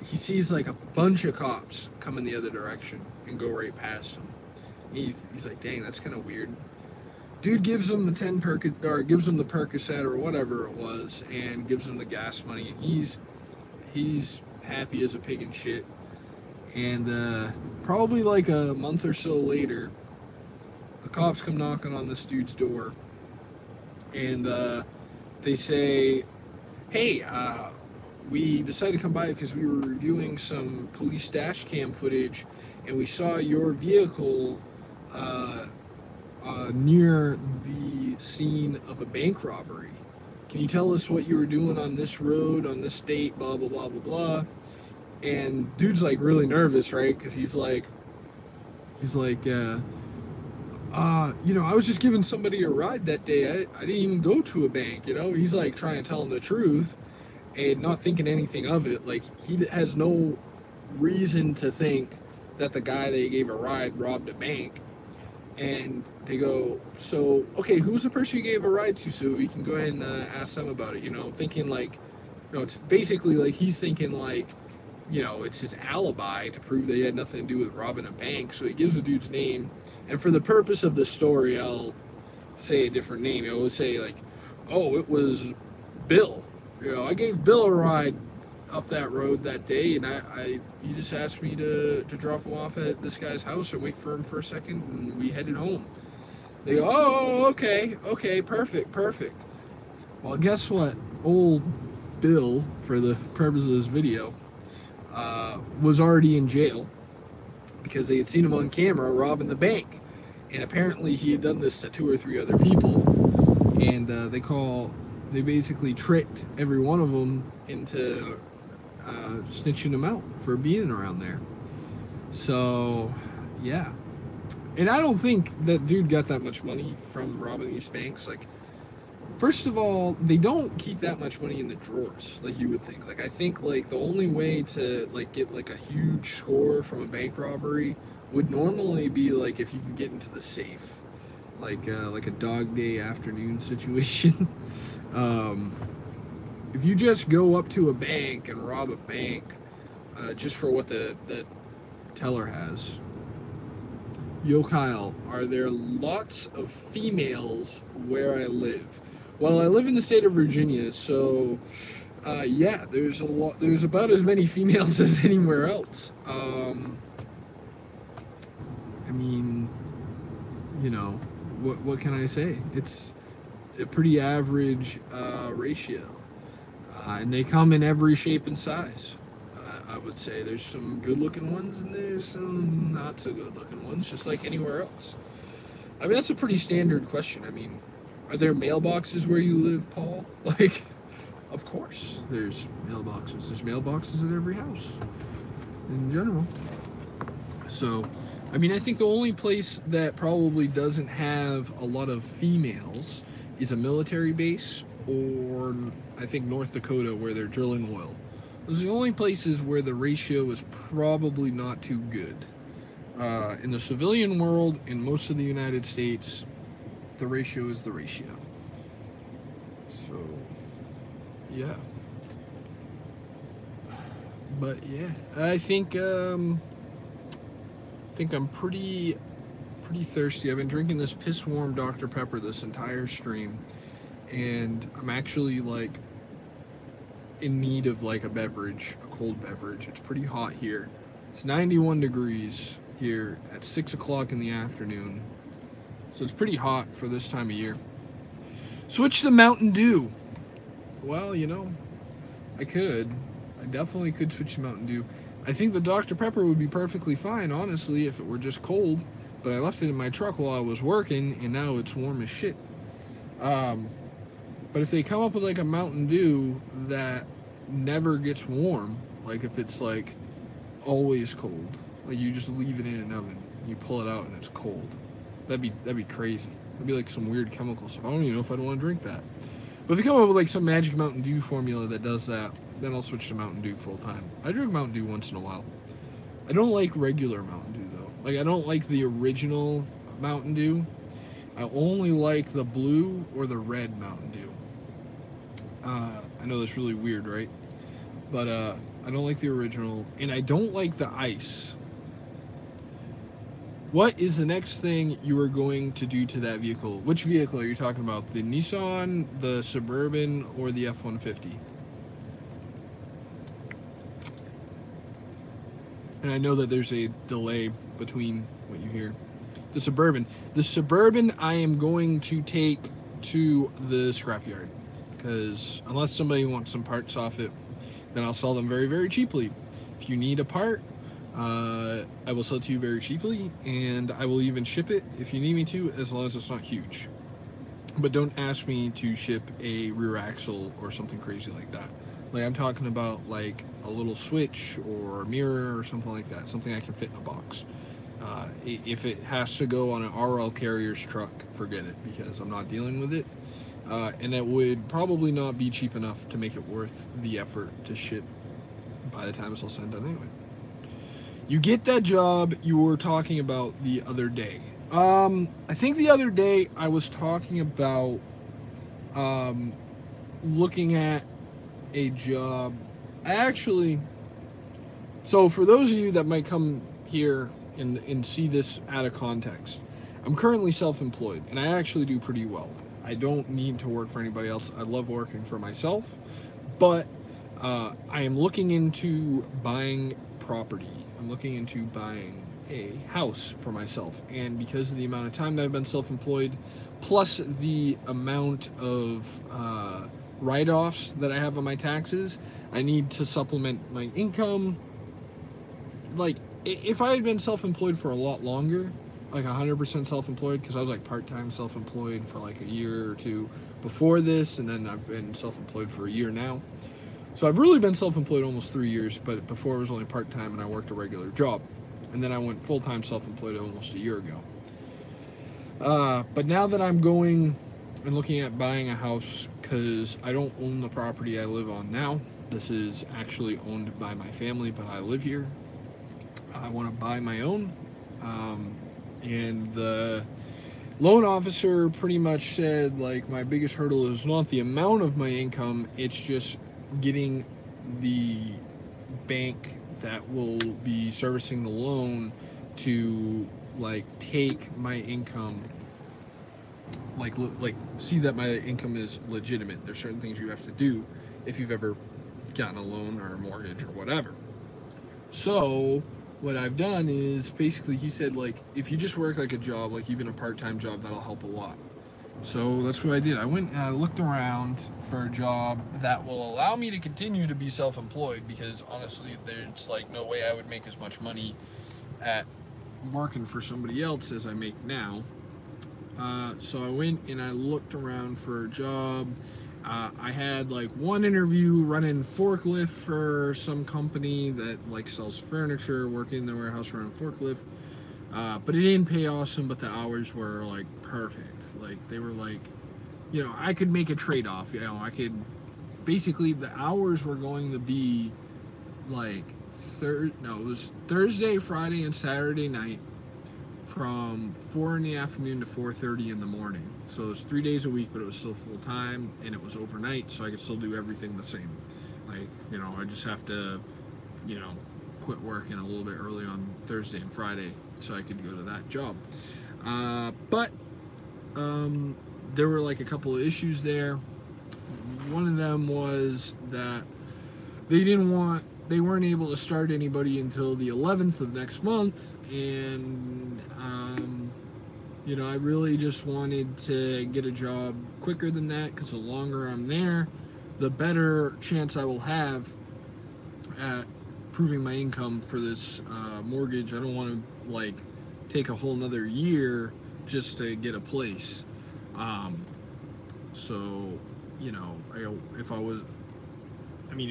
he sees like a bunch of cops coming the other direction and go right past him. He's like, dang, that's kind of weird. Dude gives him the gives him the Percocet or whatever it was, and gives him the gas money. And he's happy as a pig in shit. And probably like a month or so later, the cops come knocking on this dude's door, and they say, hey, we decided to come by because we were reviewing some police dash cam footage, and we saw your vehicle uh, near the scene of a bank robbery. Can you tell us what you were doing on this road, on this state, blah, blah, blah, blah, blah? And dude's like really nervous, right? Because he's like, you know, I was just giving somebody a ride that day. I didn't even go to a bank, you know? He's like trying to tell him the truth and not thinking anything of it. Like, he has no reason to think that the guy that he gave a ride robbed a bank. And they go, so, okay, who's the person you gave a ride to so we can go ahead and ask them about it, you know? Thinking like, you know, it's basically like he's thinking like, you know, it's his alibi to prove that he had nothing to do with robbing a bank. So he gives the dude's name. And for the purpose of the story, I'll say a different name. I will say like, oh, it was Bill. You know, I gave Bill a ride up that road that day, and he just asked me to drop him off at this guy's house or wait for him for a second, and we headed home. They go, oh, okay, perfect. Well, guess what? Old Bill, for the purpose of this video, was already in jail because they had seen him on camera robbing the bank, and apparently he had done this to 2 or 3 other people, and they basically tricked every one of them into snitching him out for being around there. So yeah, and I don't think that dude got that much money from robbing these banks. Like, first of all, they don't keep that much money in the drawers like you would think. Like, I think like the only way to like get like a huge score from a bank robbery would normally be like if you can get into the safe, like a dog day afternoon situation. If you just go up to a bank and rob a bank just for what the teller has. Yo, Kyle, are there lots of females where I live? Well, I live in the state of Virginia, so yeah, there's a lot. There's about as many females as anywhere else. I mean, you know, what can I say? It's a pretty average ratio, and they come in every shape and size. I would say there's some good-looking ones and there's some not so good-looking ones, just like anywhere else. I mean, that's a pretty standard question. I mean, are there mailboxes where you live, Paul? Like, of course, there's mailboxes. There's mailboxes at every house in general. So, I mean, I think the only place that probably doesn't have a lot of females is a military base, or I think North Dakota, where they're drilling oil. Those are the only places where the ratio is probably not too good. In the civilian world, in most of the United States, the ratio is the ratio. So, yeah. But yeah, I think I'm pretty thirsty. I've been drinking this piss warm Dr. Pepper this entire stream, and I'm actually like in need of like a beverage, a cold beverage. It's pretty hot here. It's 91 degrees here at 6 o'clock in the afternoon, so it's pretty hot for this time of year. Switch to Mountain Dew. Well, you know, I definitely could switch to Mountain Dew. I think the Dr. Pepper would be perfectly fine, honestly, if it were just cold, but I left it in my truck while I was working, and now it's warm as shit. But if they come up with like a Mountain Dew that never gets warm, like if it's like always cold, like you just leave it in an oven, you pull it out and it's cold, that'd be crazy. It'd be like some weird chemical stuff. I don't even know if I'd want to drink that. But if they come up with like some magic Mountain Dew formula that does that, then I'll switch to Mountain Dew full time. I drink Mountain Dew once in a while. I don't like regular Mountain Dew though. Like, I don't like the original Mountain Dew. I only like the blue or the red Mountain Dew. I know that's really weird, right? But I don't like the original, and I don't like the ice. What is the next thing you are going to do to that vehicle? Which vehicle are you talking about? The Nissan, the Suburban, or the F-150? And I know that there's a delay between what you hear. The Suburban. The Suburban I am going to take to the scrapyard, because unless somebody wants some parts off it, then I'll sell them very, very cheaply. If you need a part, I will sell it to you very cheaply, and I will even ship it if you need me to, as long as it's not huge. But don't ask me to ship a rear axle or something crazy like that. Like, I'm talking about like a little switch or a mirror or something like that, something I can fit in a box. If it has to go on an RL carrier's truck, forget it, because I'm not dealing with it. And it would probably not be cheap enough to make it worth the effort to ship by the time it's all said and done anyway. You get that job you were talking about the other day. I think the other day I was talking about looking at a job. So for those of you that might come here and see this out of context, I'm currently self-employed, and I actually do pretty well. I don't need to work for anybody else. I love working for myself, but I am looking into buying property. I'm looking into buying a house for myself, and because of the amount of time that I've been self-employed, plus the amount of write-offs that I have on my taxes, I need to supplement my income. Like, if I had been self-employed for a lot longer, like 100% self-employed, because I was like part-time self-employed for like a year or two before this, and then I've been self-employed for a year now. So I've really been self-employed almost 3 years, but before it was only part-time and I worked a regular job. And then I went full-time self-employed almost a year ago. But now that I'm going and looking at buying a house, because I don't own the property I live on now, this is actually owned by my family, but I live here. I want to buy my own. And the loan officer pretty much said, like, my biggest hurdle is not the amount of my income, it's just getting the bank that will be servicing the loan to like take my income, like see that my income is legitimate. There's certain things you have to do if you've ever gotten a loan or a mortgage or whatever. So what I've done is basically, he said, like, if you just work like a job, like even a part-time job, that'll help a lot. So that's what I did. I went and I looked around for a job that will allow me to continue to be self-employed, because honestly, there's like no way I would make as much money at working for somebody else as I make now. So I went and I looked around for a job. I had like one interview running forklift for some company that like sells furniture, working in the warehouse running forklift. But it didn't pay awesome, but the hours were like perfect. Like, they were like, you know, I could make a trade-off. You know, I could, basically the hours were going to be like it was Thursday, Friday, and Saturday night from 4 in the afternoon to 4:30 in the morning. So it was 3 days a week, but it was still full time, and it was overnight, so I could still do everything the same. Like, you know, I just have to, you know, quit working a little bit early on Thursday and Friday so I could go to that job. But there were like a couple of issues there. One of them was that they weren't able to start anybody until the 11th of next month, and you know, I really just wanted to get a job quicker than that, because the longer I'm there, the better chance I will have at proving my income for this mortgage. I don't want to like take a whole nother year just to get a place. So, you know, it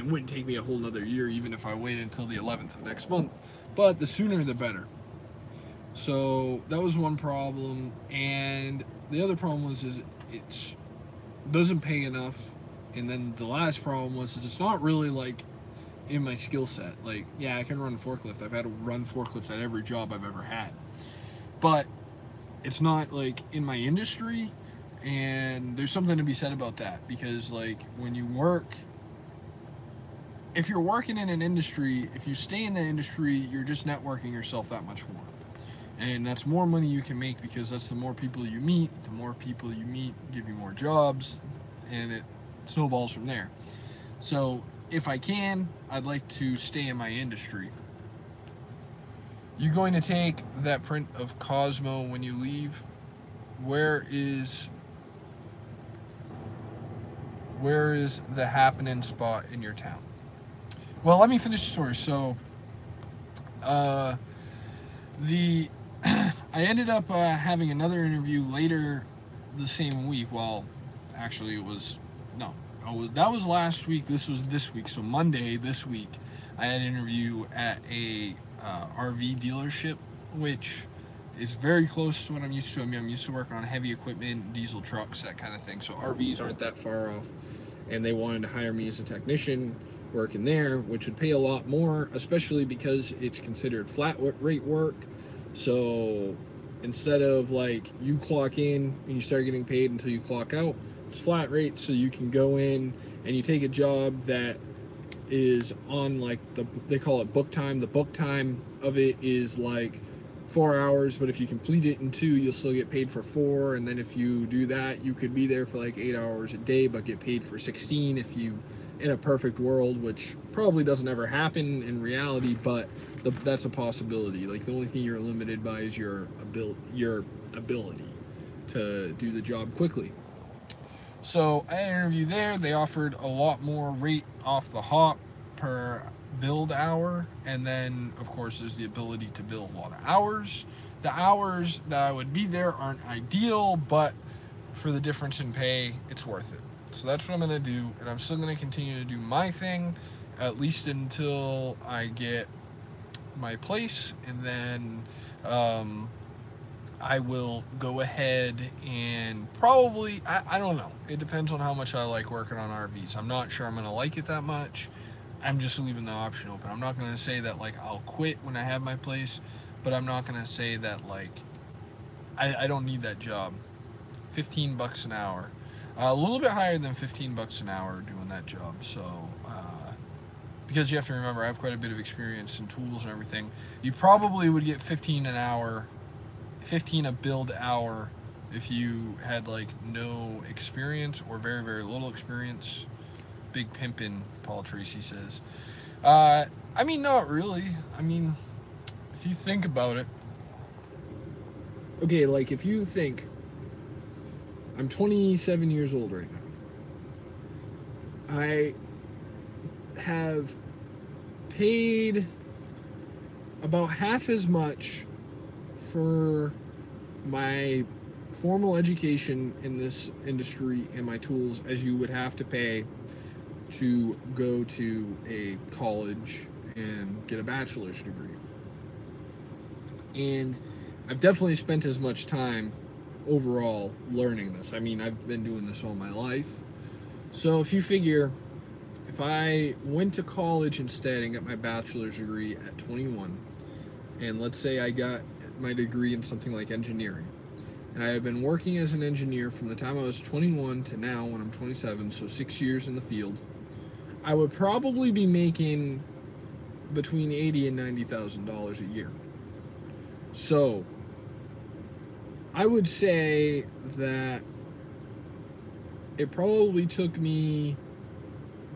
wouldn't take me a whole nother year even if I waited until the 11th of next month, but the sooner the better. So that was one problem, and the other problem was it doesn't pay enough, and then the last problem was it's not really like in my skill set. Like, yeah, I can run a forklift. I've had to run forklifts at every job I've ever had, but it's not like in my industry. And there's something to be said about that, because like when you work, if you're working in an industry, if you stay in the industry, you're just networking yourself that much more, and that's more money you can make, because that's the more people you meet give you more jobs, and it snowballs from there. So if I can, I'd like to stay in my industry. You're going to take that print of Cosmo when you leave. Where is the happening spot in your town? Well, let me finish the story. So, uh, the I ended up having another interview later the same week. Well, actually, it was no, that was last week. This was this week. So Monday this week, I had an interview at a RV dealership, which is very close to what I'm used to. I mean, I'm used to working on heavy equipment, diesel trucks, that kind of thing. So RVs aren't that far off, and they wanted to hire me as a technician working there, which would pay a lot more, especially because it's considered flat rate work. So instead of like you clock in and you start getting paid until you clock out, it's flat rate. So you can go in and you take a job that is on like they call it book time. The book time of it is like 4 hours, but if you complete it in 2, you'll still get paid for 4. And then if you do that, you could be there for like 8 hours a day, but get paid for 16 if you, in a perfect world, which probably doesn't ever happen in reality, but that's a possibility. Like the only thing you're limited by is your ability to do the job quickly. So I had an interview there. They offered a lot more rate off the hop per build hour, and then of course there's the ability to build a lot of hours. The hours that I would be there aren't ideal, but for the difference in pay, it's worth it. So that's what I'm gonna do, and I'm still gonna continue to do my thing, at least until I get my place, and then I will go ahead and probably, I don't know. It depends on how much I like working on RVs. I'm not sure I'm going to like it that much. I'm just leaving the option open. I'm not going to say that like I'll quit when I have my place, but I'm not going to say that like I don't need that job. 15 bucks an hour. A little bit higher than 15 bucks an hour doing that job. So, because you have to remember, I have quite a bit of experience in tools and everything. You probably would get 15 an hour, 15 a build hour if you had like no experience or very, very little experience. Big pimpin', Paul Tracy says. I mean, not really. I mean, if you think about it. Okay, like if you think, I'm 27 years old right now. I have paid about half as much for my formal education in this industry and my tools as you would have to pay to go to a college and get a bachelor's degree. And I've definitely spent as much time overall learning this. I mean, I've been doing this all my life. So if you figure, if I went to college instead and got my bachelor's degree at 21, and let's say I got my degree in something like engineering, and I have been working as an engineer from the time I was 21 to now when I'm 27, so 6 years in the field, I would probably be making between $80,000 and $90,000 a year. So I would say that it probably took me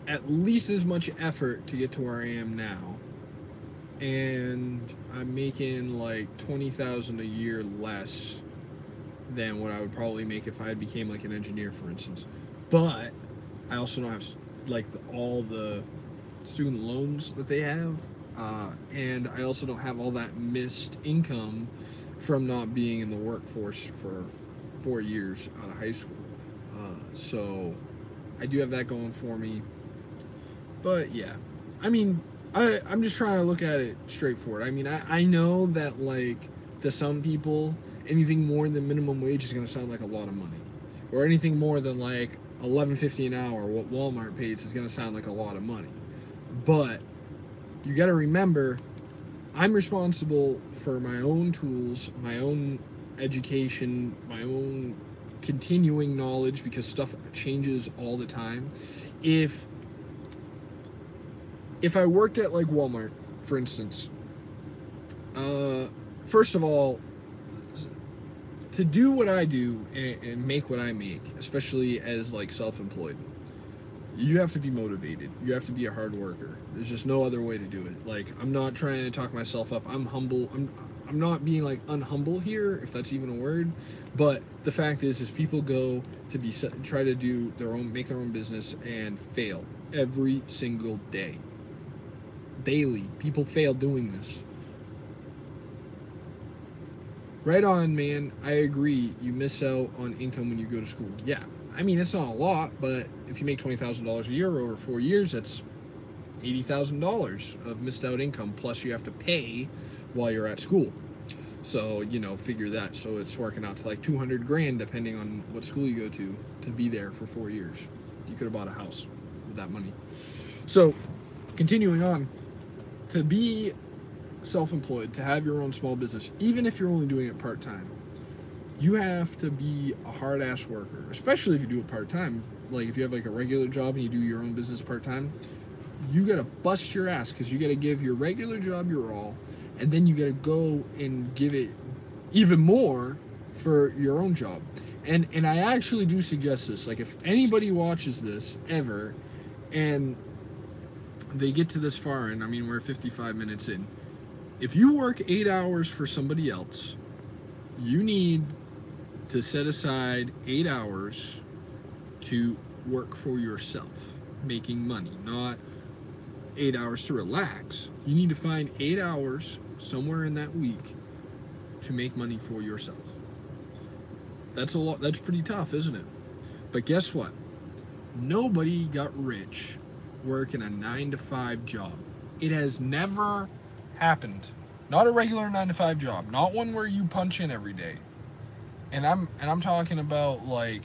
at least as much effort to get to where I am now, and I'm making like $20,000 a year less than what I would probably make if I became like an engineer, for instance. But I also don't have like all the student loans that they have, and I also don't have all that missed income from not being in the workforce for 4 years out of high school. So I do have that going for me. But yeah, I mean, I'm just trying to look at it straightforward. I mean, I know that like to some people, anything more than minimum wage is going to sound like a lot of money, or anything more than like $11.50 an hour, what Walmart pays, is going to sound like a lot of money. But you got to remember, I'm responsible for my own tools, my own education, my own continuing knowledge, because stuff changes all the time. If I worked at like Walmart, for instance, first of all, to do what I do and make what I make, especially as like self-employed, you have to be motivated. You have to be a hard worker. There's just no other way to do it. Like, I'm not trying to talk myself up. I'm humble. I'm not being like unhumble here, if that's even a word. But the fact is people go to try to do their own, make their own business and fail every single day. daily. People fail doing this. Right on, man. I agree. You miss out on income when you go to school. Yeah. I mean, it's not a lot, but if you make $20,000 a year over 4 years, that's $80,000 of missed out income. Plus, you have to pay while you're at school. So, figure that. So it's working out to like 200 grand, depending on what school you go to be there for 4 years. You could have bought a house with that money. So, continuing on, to be self-employed, to have your own small business, even if you're only doing it part-time, you have to be a hard-ass worker, especially if you do it part-time. Like if you have like a regular job and you do your own business part-time, you gotta bust your ass because you gotta give your regular job your all, and then you gotta go and give it even more for your own job. And I actually do suggest this. Like if anybody watches this ever and they get to this far, and I mean we're 55 minutes in, if you work 8 hours for somebody else, you need to set aside 8 hours to work for yourself, making money, not 8 hours to relax. You need to find 8 hours somewhere in that week to make money for yourself. That's a lot. That's pretty tough, isn't it? But guess what? Nobody got rich working a 9-to-5 job. It has never happened. Not a regular 9-to-5 job. Not one where you punch in every day. And I'm talking about like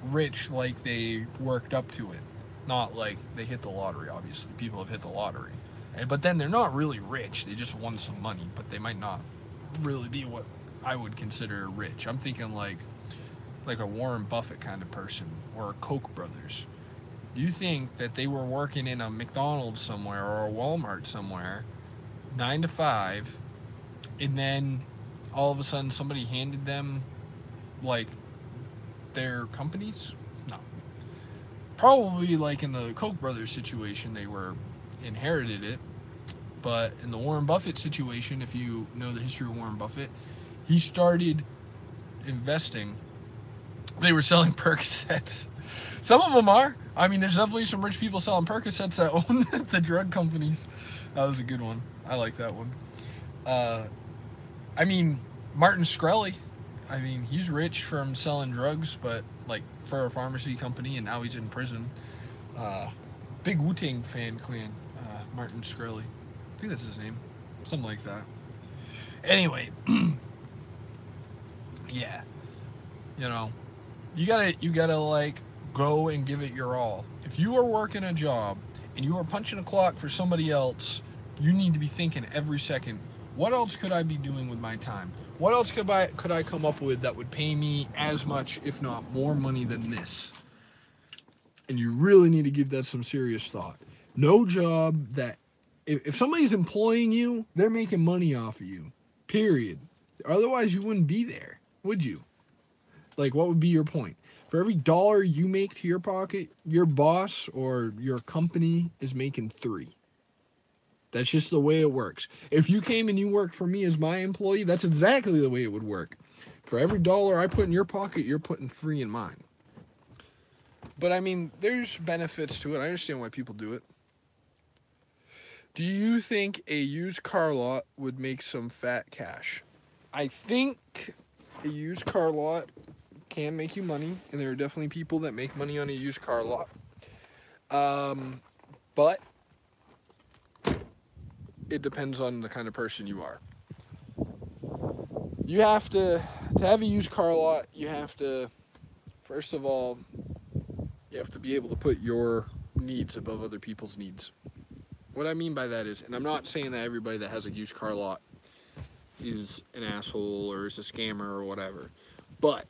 rich, like they worked up to it. Not like they hit the lottery. Obviously, people have hit the lottery, but then they're not really rich. They just won some money, but they might not really be what I would consider rich. I'm thinking like a Warren Buffett kind of person or a Koch brothers. Do you think that they were working in a McDonald's somewhere or a Walmart somewhere, 9 to 5, and then all of a sudden somebody handed them like their companies? No. Probably like in the Koch brothers situation, they were inherited it. But in the Warren Buffett situation, if you know the history of Warren Buffett, he started investing. They were selling Percocets. Some of them are. I mean, there's definitely some rich people selling Percocets that own the drug companies. That was a good one. I like that one. I mean, Martin Shkreli. I mean, he's rich from selling drugs, but like for a pharmacy company, and now he's in prison. Big Wu-Tang fan clan, Martin Shkreli. I think that's his name. Something like that. Anyway, yeah. You gotta like go and give it your all. If you are working a job and you are punching a clock for somebody else, you need to be thinking every second, what else could I be doing with my time? What else could I come up with that would pay me as much, if not more money than this? And you really need to give that some serious thought. No job that, if somebody's employing you, they're making money off of you. Period. Otherwise, you wouldn't be there, would you? Like, what would be your point? For every dollar you make to your pocket, your boss or your company is making 3. That's just the way it works. If you came and you worked for me as my employee, that's exactly the way it would work. For every dollar I put in your pocket, you're putting 3 in mine. But I mean, there's benefits to it. I understand why people do it. Do you think a used car lot would make some fat cash? I think a used car lot can make you money, and there are definitely people that make money on a used car lot. But it depends on the kind of person you are. You have to have a used car lot, you have to, first of all, you have to be able to put your needs above other people's needs. What I mean by that is, and I'm not saying that everybody that has a used car lot is an asshole or is a scammer or whatever, but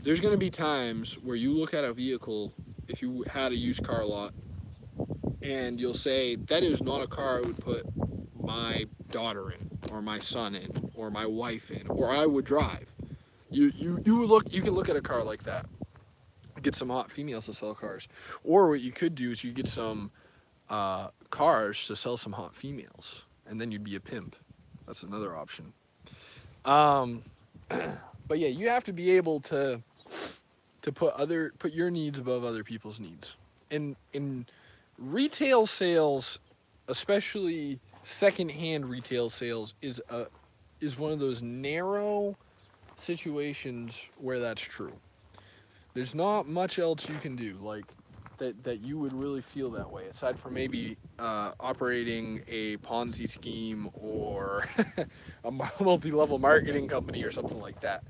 there's going to be times where you look at a vehicle, if you had a used car lot, and you'll say, that is not a car I would put my daughter in, or my son in, or my wife in, or I would drive. You can look at a car like that, get some hot females to sell cars, or what you could do is you get some cars to sell some hot females, and then you'd be a pimp. That's another option. But yeah, you have to be able to put your needs above other people's needs. In retail sales, especially secondhand retail sales, is one of those narrow situations where that's true. There's not much else you can do like that you would really feel that way, aside from maybe operating a Ponzi scheme or a multi-level marketing company or something like that.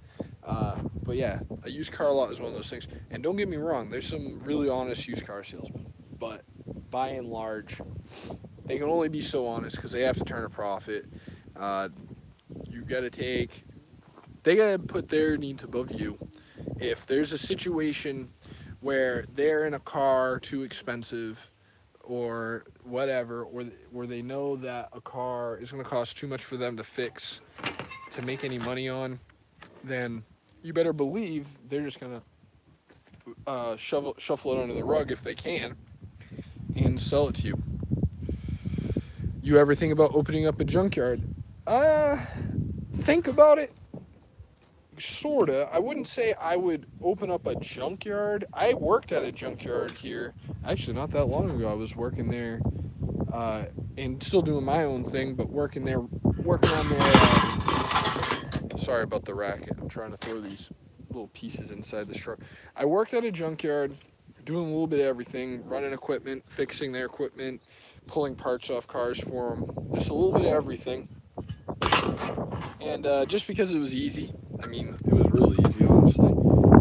But yeah, a used car lot is one of those things. And don't get me wrong, there's some really honest used car salesmen, but by and large, they can only be so honest because they have to turn a profit. Uh, you got to take, they got to put their needs above you. If there's a situation where they're in a car too expensive or whatever, or where they know that a car is going to cost too much for them to fix to make any money on, then you better believe they're just going to shuffle it under the rug if they can and sell it to you. You ever think about opening up a junkyard? Uh, think about it. Sorta. I wouldn't say I would open up a junkyard. I worked at a junkyard here. Actually, not that long ago, I was working there, and still doing my own thing, but working there, working on their. Sorry about the racket. I'm trying to throw these little pieces inside the truck. I worked at a junkyard, doing a little bit of everything, running equipment, fixing their equipment, pulling parts off cars for them, just a little bit of everything. And just because it was easy, I mean, it was really easy, honestly.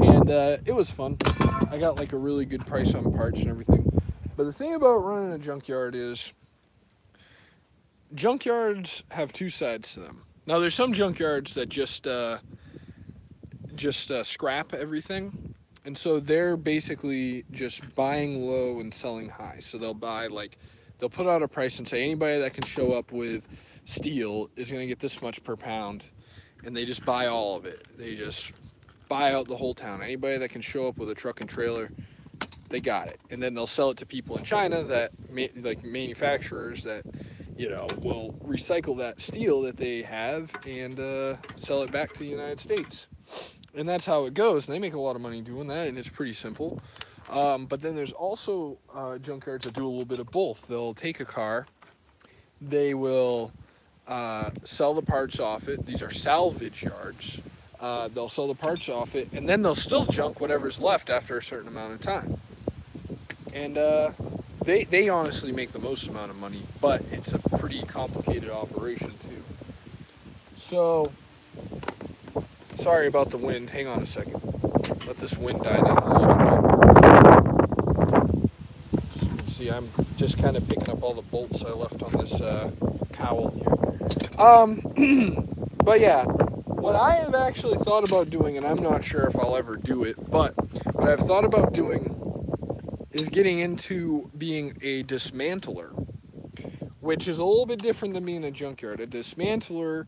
And it was fun. I got like a really good price on parts and everything. But the thing about running a junkyard is junkyards have two sides to them. Now, there's some junkyards that just scrap everything. And so they're basically just buying low and selling high. So they'll buy like, they'll put out a price and say anybody that can show up with steel is going to get this much per pound, and they just buy all of it. They just buy out the whole town. Anybody that can show up with a truck and trailer, they got it. And then they'll sell it to people in China that like manufacturers that will recycle that steel that they have and sell it back to the United States. And that's how it goes. And they make a lot of money doing that, and it's pretty simple. But then there's also junkyards that do a little bit of both. They'll take a car, they will sell the parts off it. These are salvage yards. They'll sell the parts off it, and then they'll still junk whatever's left after a certain amount of time. And they honestly make the most amount of money, but it's a pretty complicated operation too. So, sorry about the wind. Hang on a second. Let this wind die down a little bit. As you can see, I'm just kind of picking up all the bolts I left on this cowl here. But yeah, what I have actually thought about doing, and I'm not sure if I'll ever do it, but what I've thought about doing is getting into being a dismantler, which is a little bit different than being a junkyard. A dismantler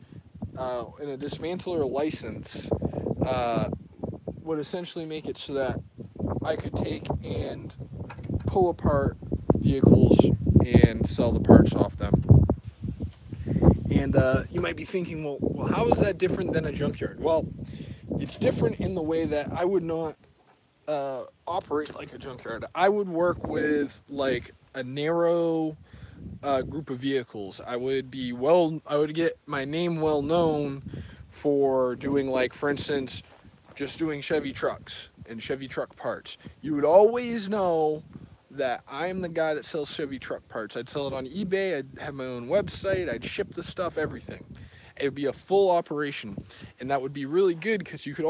and a dismantler license would essentially make it so that I could take and pull apart vehicles and sell the parts off them. And you might be thinking, well, how is that different than a junkyard? Well, it's different in the way that I would not operate like a junkyard. I would work with like a narrow group of vehicles. I would get my name well known for doing, like, for instance, just doing Chevy trucks and Chevy truck parts. You would always know that I'm the guy that sells Chevy truck parts. I'd sell it on eBay, I'd have my own website, I'd ship the stuff, everything. It would be a full operation, and that would be really good because you could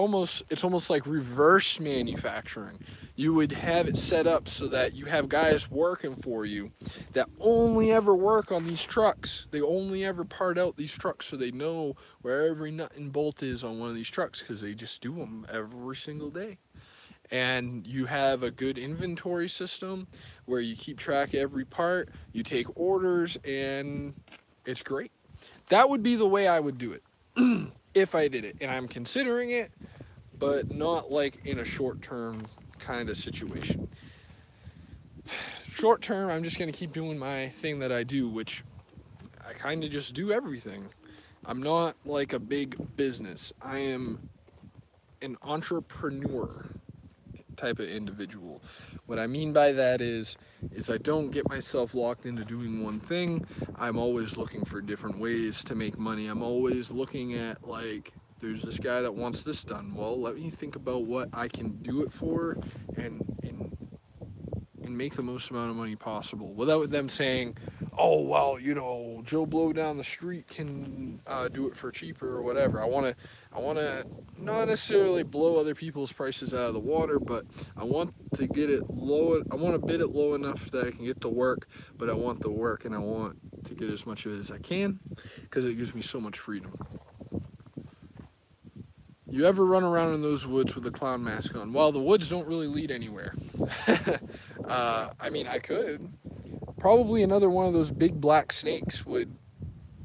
it's almost like reverse manufacturing. You would have it set up so that you have guys working for you that only ever work on these trucks. They only ever part out these trucks so they know where every nut and bolt is on one of these trucks because they just do them every single day. And you have a good inventory system where you keep track of every part, you take orders, and it's great. That would be the way I would do it if I did it. And I'm considering it, but not like in a short-term kind of situation. Short term, I'm just going to keep doing my thing that I do, which I kind of just do everything. I'm not like a big business. I am an entrepreneur type of individual, What I mean by that is I don't get myself locked into doing one thing. I'm always looking for different ways to make money. I'm always looking at, like, there's this guy that wants this done. Well, let me think about what I can do it for, and make the most amount of money possible without them saying, "Oh well, Joe Blow down the street can do it for cheaper or whatever." I want to not necessarily blow other people's prices out of the water, but I want to get it low. I want to bid it low enough that I can get the work, but I want the work and I want to get as much of it as I can because it gives me so much freedom. You ever run around in those woods with a clown mask on? Well, the woods don't really lead anywhere. I mean, I could. Probably another one of those big black snakes would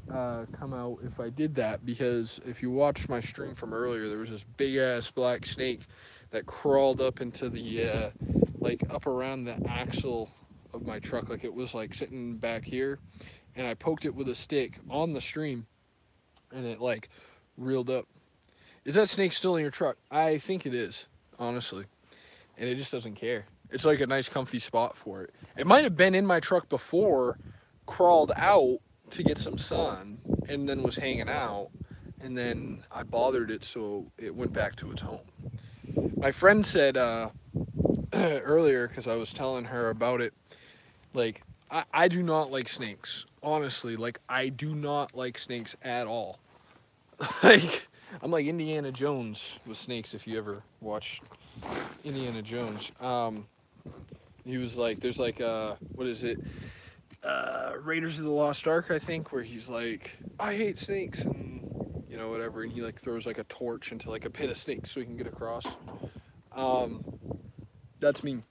come out if I did that, because if you watched my stream from earlier, there was this big ass black snake that crawled up into the like up around the axle of my truck, like it was like sitting back here, and I poked it with a stick on the stream, and it like reeled up. Is that snake still in your truck? I think it is, honestly, and it just doesn't care. It's like a nice comfy spot for it. It might have been in my truck before, crawled out to get some sun, and then was hanging out, and then I bothered it, so it went back to its home. My friend said earlier, because I was telling her about it, like, I do not like snakes. Honestly, like, I do not like snakes at all. Like, I'm like Indiana Jones with snakes, if you ever watched Indiana Jones. He was like, there's like, what is it? Raiders of the Lost Ark, I think, where he's like, I hate snakes, and whatever, and he like throws like a torch into like a pit of snakes so he can get across. Um, that's me.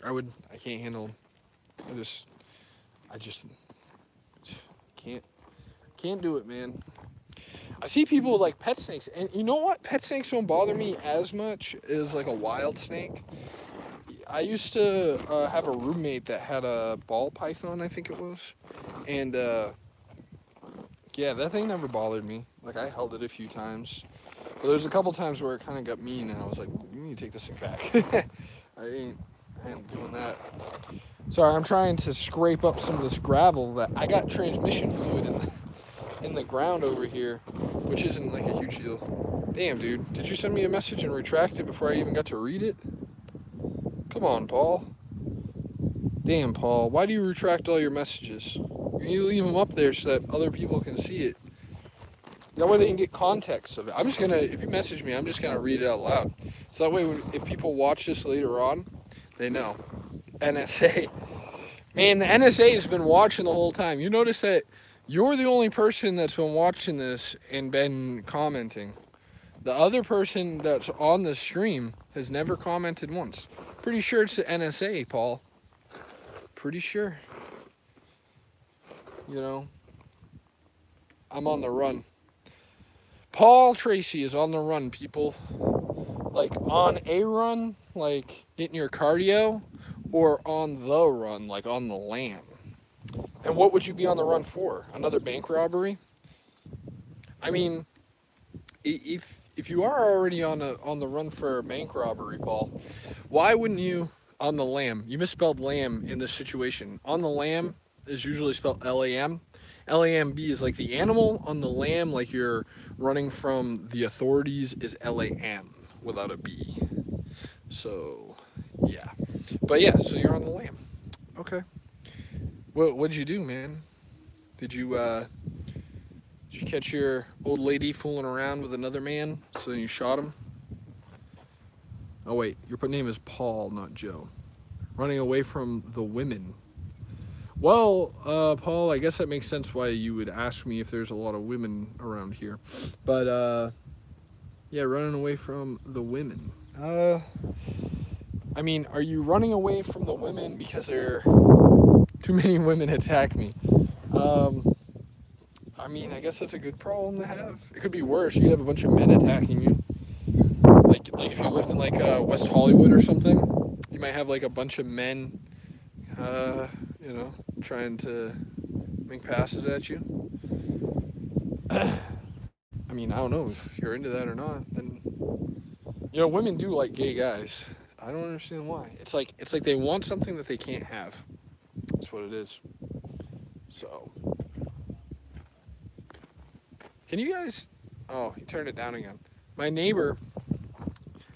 I can't handle. I just can't do it, man. I see people with like pet snakes, and you know what? Pet snakes don't bother me as much as like a wild snake. I used to have a roommate that had a ball python, I think it was, and yeah, that thing never bothered me. Like, I held it a few times, but there's a couple times where it kind of got mean, and I was like, you need to take this thing back. I ain't doing that. Sorry, I'm trying to scrape up some of this gravel that I got transmission fluid in the ground over here, which isn't like a huge deal. Damn, dude, did you send me a message and retract it before I even got to read it? Come on, Paul. Damn, Paul, why do you retract all your messages? You need to leave them up there so that other people can see it. That way they can get context of it. If you message me, I'm just gonna read it out loud. So that way, if people watch this later on, they know. NSA. Man, the NSA has been watching the whole time. You notice that you're the only person that's been watching this and been commenting. The other person that's on the stream has never commented once. Pretty sure it's the NSA, Paul. Pretty sure. I'm on the run. Paul Tracy is on the run, people. Like, on a run, like getting your cardio, or on the run, like on the lam. And what would you be on the run for? Another bank robbery? I mean, if you are already on the run for a bank robbery, Paul, why wouldn't you on the lam? You misspelled lamb in this situation. On the lam is usually spelled Lam. LAMB is like the animal. On the lam, like you're running from the authorities, is LAM without a B. So, yeah. But yeah, so you're on the lam. Okay. What'd you do, man? Did you catch your old lady fooling around with another man, so then you shot him? Oh wait, your name is Paul, not Joe. Running away from the women. Well, Paul, I guess that makes sense why you would ask me if there's a lot of women around here. But, yeah, running away from the women. I mean, are you running away from the women because there are too many women attack me? I mean, I guess that's a good problem to have. It could be worse. You could have a bunch of men attacking you. Like if you lived in like West Hollywood or something, you might have like a bunch of men, trying to make passes at you. I mean, I don't know if you're into that or not. Then, women do like gay guys. I don't understand why. It's like they want something that they can't have. That's what it is. So, can you guys? Oh, he turned it down again. My neighbor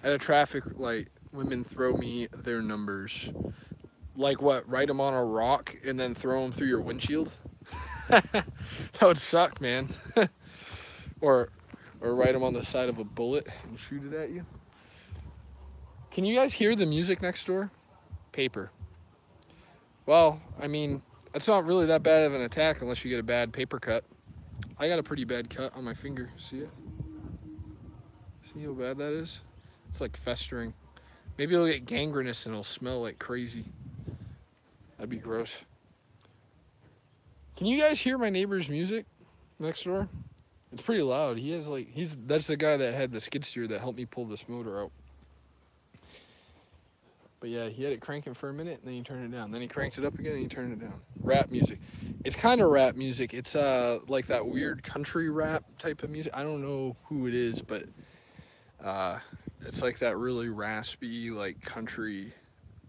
at a traffic light, women throw me their numbers. Like what? Write them on a rock and then throw them through your windshield. That would suck, man. or, or write them on the side of a bullet and shoot it at you. Can you guys hear the music next door? Paper. Well, I mean, it's not really that bad of an attack unless you get a bad paper cut. I got a pretty bad cut on my finger. See it? See how bad that is? It's like festering. Maybe it'll get gangrenous and it'll smell like crazy. That'd be gross. Can you guys hear my neighbor's music next door? It's pretty loud. He has like that's the guy that had the skid steer that helped me pull this motor out. But yeah, he had it cranking for a minute and then he turned it down. Then he cranked it up again and he turned it down. Rap music. It's kind of rap music. It's like that weird country rap type of music. I don't know who it is, but it's like that really raspy like country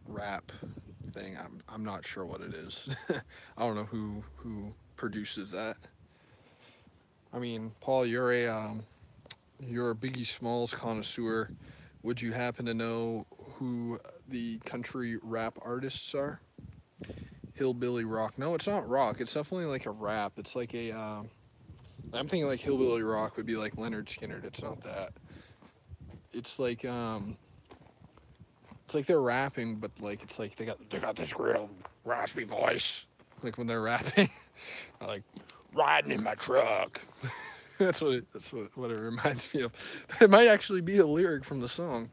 rap thing. I'm not sure what it is. I don't know who produces that. I mean, Paul, you're a Biggie Smalls connoisseur. Would you happen to know who the country rap artists are? Hillbilly rock. No, it's not rock. It's definitely like a rap. It's like a. I'm thinking like hillbilly rock would be like Leonard Skinner. It's not that. It's like they're rapping, but like it's like they got this real raspy voice. Like when they're rapping, like riding in my truck. That's what it reminds me of. It might actually be a lyric from the song.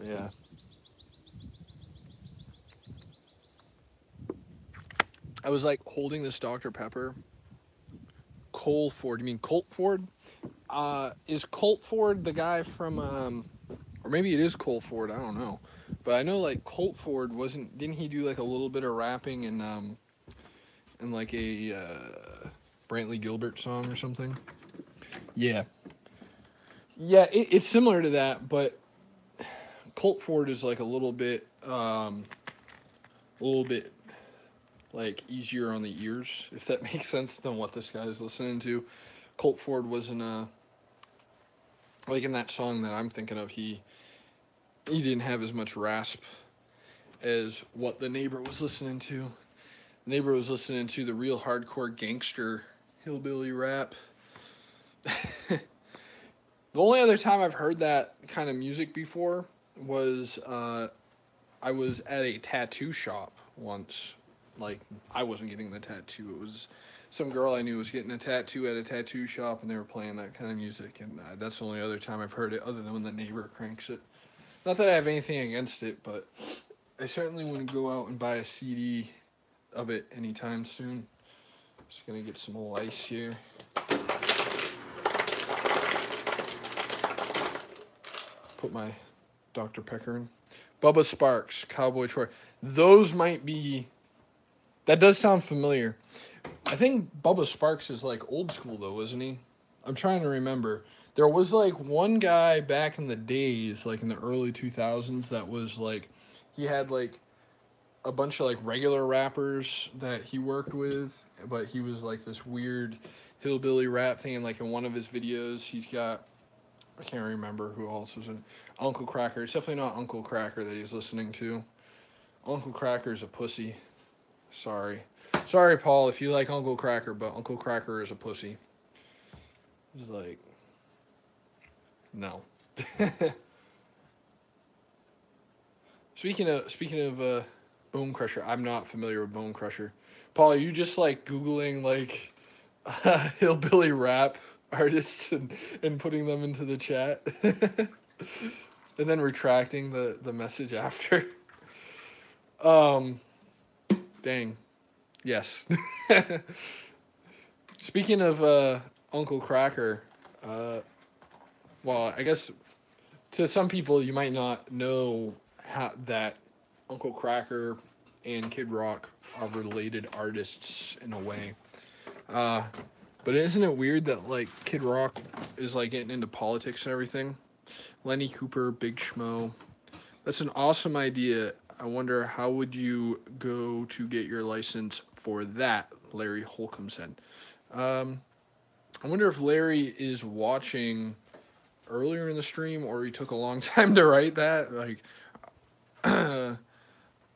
Yeah. I was like holding this Dr. Pepper. Cole Ford. You mean Colt Ford? Is Colt Ford the guy from or maybe it is Colt Ford, I don't know. But I know like Colt Ford didn't he do like a little bit of rapping in like a Brantley Gilbert song or something? Yeah. Yeah, it's similar to that, but Colt Ford is like a little bit like easier on the ears, if that makes sense, than what this guy is listening to. Colt Ford wasn't like in that song that I'm thinking of, he didn't have as much rasp as what the neighbor was listening to. The neighbor was listening to the real hardcore gangster hillbilly rap. The only other time I've heard that kind of music before was I was at a tattoo shop once. Like, I wasn't getting the tattoo. It was some girl I knew was getting a tattoo at a tattoo shop, and they were playing that kind of music. And that's the only other time I've heard it, other than when the neighbor cranks it. Not that I have anything against it, but I certainly wouldn't go out and buy a CD of it anytime soon. Just gonna get some old ice here. Put my Dr. Pepper in. Bubba Sparks, Cowboy Troy. Those might be. That does sound familiar. I think Bubba Sparks is like old school though, isn't he? I'm trying to remember. There was like one guy back in the days, like in the early 2000s, that was like, he had like a bunch of like regular rappers that he worked with, but he was like this weird hillbilly rap thing. And like in one of his videos, he's got, I can't remember who else was in Uncle Kracker. It's definitely not Uncle Kracker that he's listening to. Uncle Kracker's a pussy. Sorry, Paul, if you like Uncle Kracker, but Uncle Kracker is a pussy. He's like, no. Speaking of Bone Crusher, I'm not familiar with Bone Crusher. Paul, are you just like Googling like hillbilly rap artists and putting them into the chat? And then retracting the message after? Dang. Yes. Speaking of Uncle Kracker, well, I guess to some people you might not know that Uncle Kracker and Kid Rock are related artists in a way. But isn't it weird that like Kid Rock is like getting into politics and everything? Lenny Cooper, Big Schmo. That's an awesome idea. I wonder how would you go to get your license for that, Larry Holcomb said. Um, I wonder if Larry is watching earlier in the stream or he took a long time to write that. Like,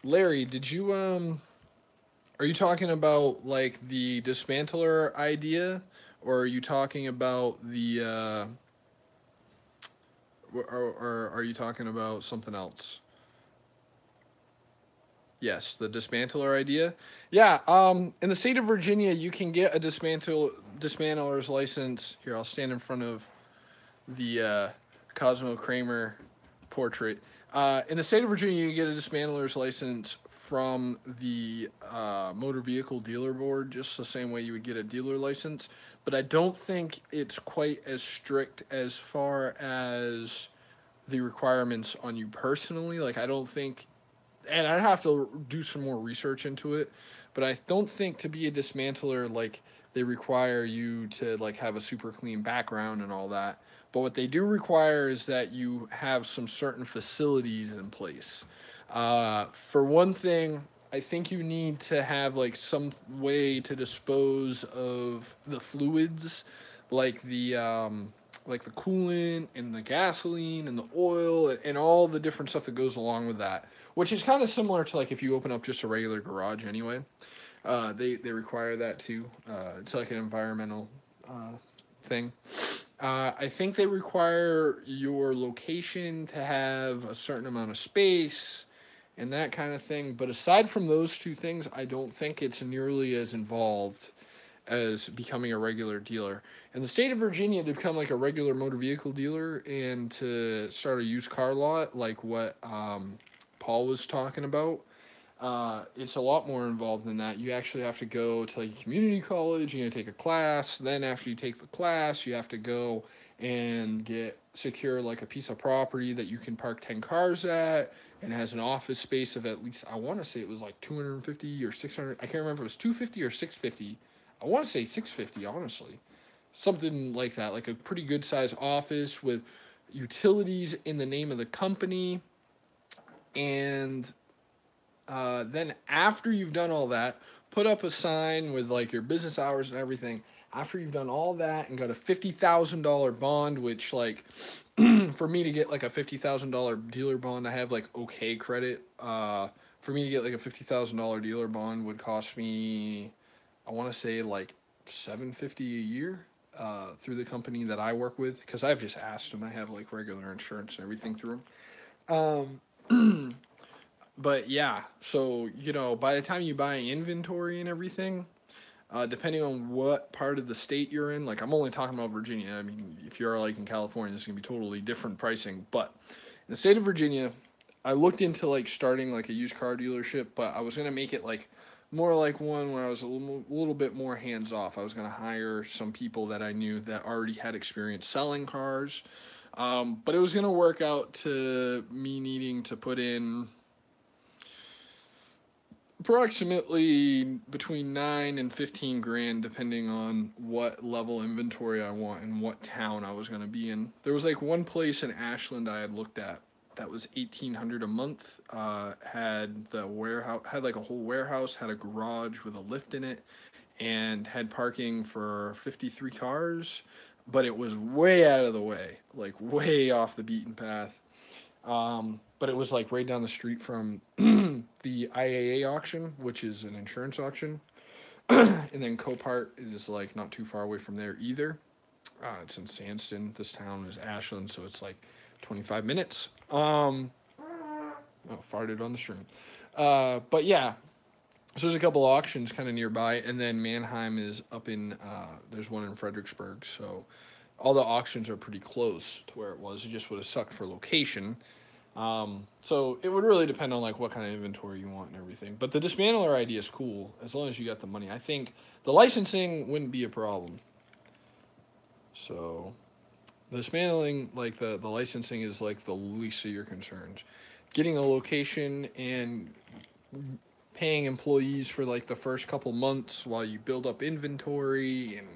Larry, did you are you talking about like the dismantler idea, or are you talking about the or are you talking about something else? Yes, the dismantler idea. Yeah, in the state of Virginia, you can get a dismantler's license. Here, I'll stand in front of the Cosmo Kramer portrait. In the state of Virginia, you get a dismantler's license from the motor vehicle dealer board, just the same way you would get a dealer license. But I don't think it's quite as strict as far as the requirements on you personally. Like, I don't think, and I'd have to do some more research into it, but I don't think to be a dismantler, like, they require you to like have a super clean background and all that. But what they do require is that you have some certain facilities in place. For one thing, I think you need to have like some way to dispose of the fluids, like the coolant and the gasoline and the oil and all the different stuff that goes along with that, which is kind of similar to like if you open up just a regular garage anyway. They require that too. It's like an environmental thing. I think they require your location to have a certain amount of space and that kind of thing. But aside from those two things, I don't think it's nearly as involved as becoming a regular dealer. In the state of Virginia, to become like a regular motor vehicle dealer and to start a used car lot, like what Paul was talking about, it's a lot more involved than that. You actually have to go to like a community college. You're gonna take a class. Then after you take the class, you have to go and get secure like a piece of property that you can park 10 cars at, and has an office space of at least, I want to say it was like 250 or 600. I can't remember if it was 250 or 650. I want to say 650, honestly, something like that. Like a pretty good size office with utilities in the name of the company, and then after you've done all that, put up a sign with like your business hours and everything. After you've done all that and got a $50,000 bond, which like for me to get like a $50,000 dealer bond, I have like okay credit. For me to get like a $50,000 dealer bond would cost me, I want to say like $750 a year. Through the company that I work with, because I've just asked them. I have like regular insurance and everything through them. But yeah, so by the time you buy inventory and everything, depending on what part of the state you're in, like I'm only talking about Virginia. I mean, if you're like in California, this is gonna be totally different pricing. But in the state of Virginia, I looked into like starting like a used car dealership, but I was gonna make it like more like one where I was a little bit more hands off. I was gonna hire some people that I knew that already had experience selling cars, but it was gonna work out to me needing to put in approximately between 9 and 15 grand, depending on what level inventory I want and what town I was going to be in. There was like one place in Ashland I had looked at that was 1,800 a month. Had the warehouse, had like a whole warehouse, had a garage with a lift in it, and had parking for 53 cars. But it was way out of the way, like way off the beaten path. But it was like right down the street from the IAA auction, which is an insurance auction. And then Copart is like not too far away from there either. It's in Sandston. This town is Ashland, so it's like 25 minutes. Oh, farted on the stream. But yeah, so there's a couple auctions kind of nearby, and then Mannheim is up in. There's one in Fredericksburg, so all the auctions are pretty close to where it was. It just would have sucked for location. So it would really depend on like what kind of inventory you want and everything. But the dismantler idea is cool as long as you got the money. I think the licensing wouldn't be a problem. So the dismantling, like the licensing is like the least of your concerns. Getting a location and paying employees for like the first couple months while you build up inventory and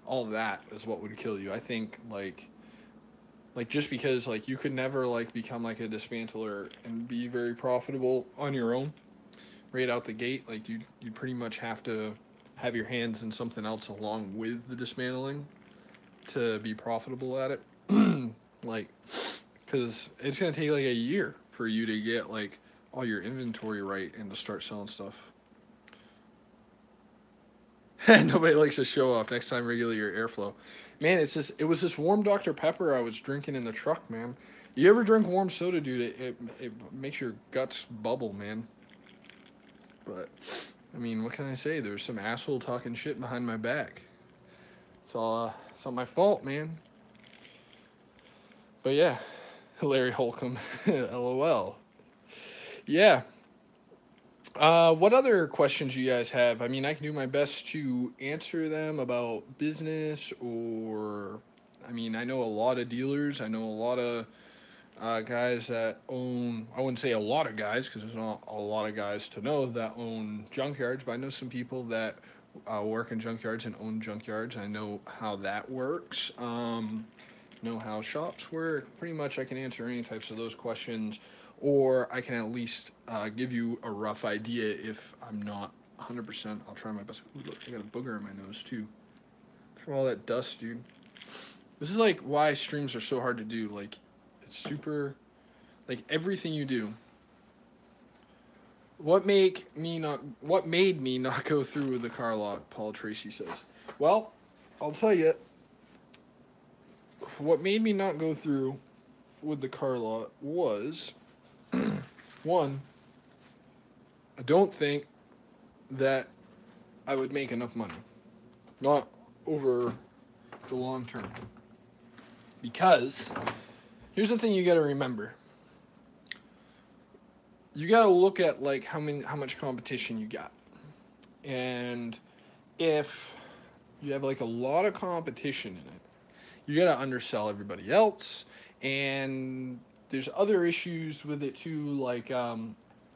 all that is what would kill you. I think like Like just because like you could never like become like a dismantler and be very profitable on your own right out the gate. Like you pretty much have to have your hands in something else along with the dismantling to be profitable at it. Like, because it's gonna take like a year for you to get like all your inventory right and to start selling stuff. Nobody likes to show off. Next time, regulate your airflow. Man, it was this warm Dr Pepper I was drinking in the truck, man. You ever drink warm soda, dude? It makes your guts bubble, man. But I mean, what can I say? There's some asshole talking shit behind my back. It's all my fault, man. But yeah, Larry Holcomb, LOL. Yeah. What other questions you guys have? I mean, I can do my best to answer them about business or. I mean, I know a lot of dealers. I know a lot of guys that own. I wouldn't say a lot of guys because there's not a lot of guys to know that own junkyards, but I know some people that work in junkyards and own junkyards. I know how that works. Know how shops work. Pretty much, I can answer any types of those questions, or I can at least give you a rough idea if I'm not 100%. I'll try my best. Ooh, look, I got a booger in my nose too from all that dust, dude. This is like why streams are so hard to do. Like, it's super, like everything you do. What made me not go through with the car lot? Paul Tracy says. Well, I'll tell you. What made me not go through with the car lot was one. I don't think that I would make enough money, not over the long term. Because here's the thing you got to remember. You got to look at like how much competition you got. And if you have like a lot of competition in it, you got to undersell everybody else, and there's other issues with it too, like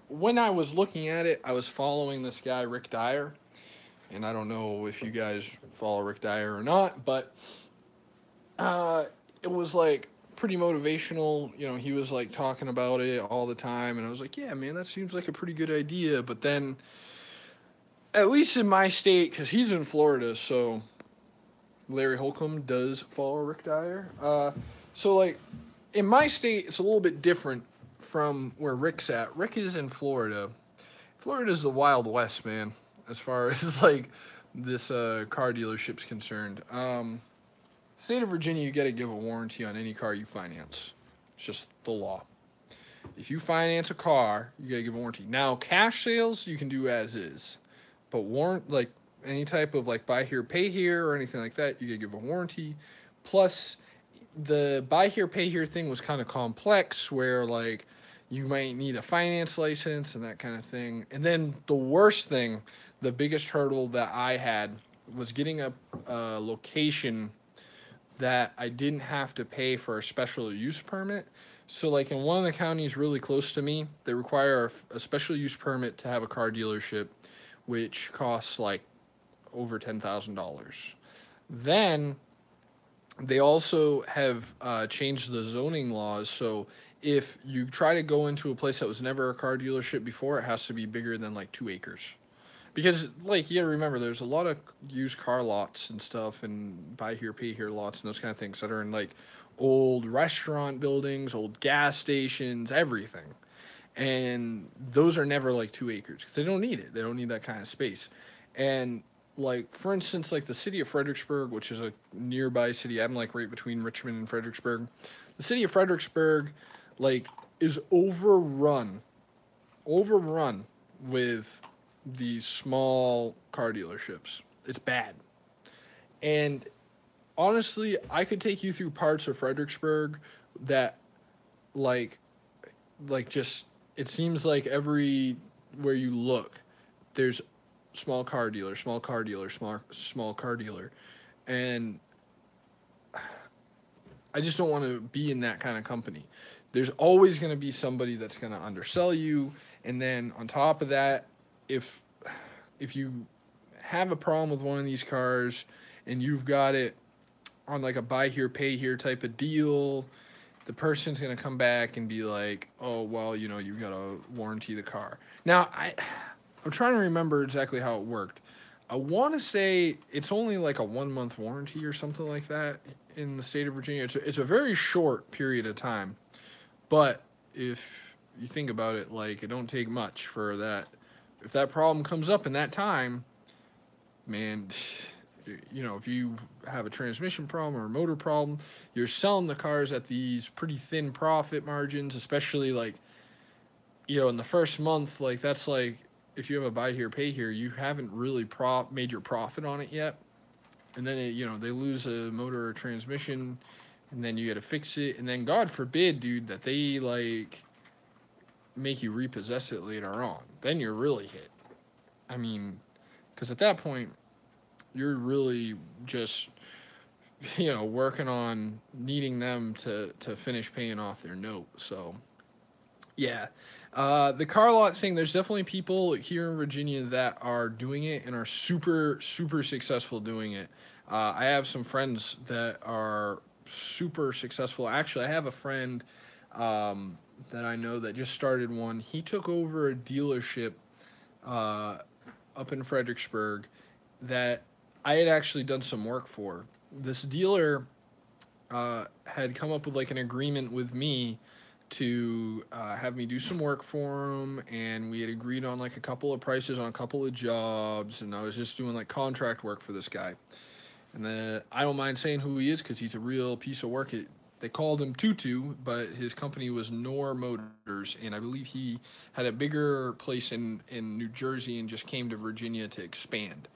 when I was looking at it, I was following this guy Rick Dyer, and I don't know if you guys follow Rick Dyer or not, but it was like pretty motivational. You know, he was like talking about it all the time, and I was like, yeah, man, that seems like a pretty good idea. But then, at least in my state, because he's in Florida, so Larry Holcomb does follow Rick Dyer. So like, in my state, it's a little bit different from where Rick's at. Rick is in Florida. Florida's the Wild West, man, as far as like this car dealership's concerned. State of Virginia, you got to give a warranty on any car you finance. It's just the law. If you finance a car, you got to give a warranty. Now, cash sales you can do as is, but warrant like any type of like buy here, pay here, or anything like that, you got to give a warranty. Plus, the buy here, pay here thing was kind of complex, where like you might need a finance license and that kind of thing. And then the worst thing, the biggest hurdle that I had was getting a location that I didn't have to pay for a special use permit. So like in one of the counties really close to me, they require a special use permit to have a car dealership, which costs like over $10,000. Then they also have changed the zoning laws. So if you try to go into a place that was never a car dealership before, it has to be bigger than like 2 acres. Because, like, you gotta remember, there's a lot of used car lots and stuff, and buy here, pay here lots, and those kind of things that are in, like, old restaurant buildings, old gas stations, everything. And those are never, like, 2 acres, because they don't need it. They don't need that kind of space. And, like, for instance, like, the city of Fredericksburg, which is a nearby city, I'm, like, right between Richmond and Fredericksburg. The city of Fredericksburg, like, is overrun with these small car dealerships. It's bad. And honestly, I could take you through parts of Fredericksburg that like just it seems like everywhere you look, there's small car dealer, small car dealer, small car dealer. And I just don't want to be in that kind of company. There's always going to be somebody that's going to undersell you, and then on top of that, if you have a problem with one of these cars and you've got it on like a buy here pay here type of deal, the person's going to come back and be like, oh, well, you've got to warranty the car. Now, I'm trying to remember exactly how it worked. I want to say it's only like a 1 month warranty or something like that in the state of Virginia. It's a very short period of time. But if you think about it, like, it don't take much for that. If that problem comes up in that time, man, if you have a transmission problem or a motor problem, you're selling the cars at these pretty thin profit margins, especially like, in the first month, like that's like if you have a buy here, pay here, you haven't really made your profit on it yet. And then, they lose a motor or transmission and then you got to fix it. And then God forbid, dude, that they like make you repossess it later on. Then you're really hit. I mean, because at that point, you're really just working on needing them to finish paying off their note. So yeah, the car lot thing, there's definitely people here in Virginia that are doing it and are super super successful doing it. I have some friends that are super successful. Actually, I have a friend that I know that just started one. He took over a dealership uh, up in Fredericksburg that I had actually done some work for. This dealer had come up with like an agreement with me to have me do some work for him, and we had agreed on like a couple of prices on a couple of jobs, and I was just doing like contract work for this guy. And then I don't mind saying who he is because he's a real piece of work. They called him Tutu, but his company was Nor Motors, and I believe he had a bigger place in New Jersey and just came to Virginia to expand.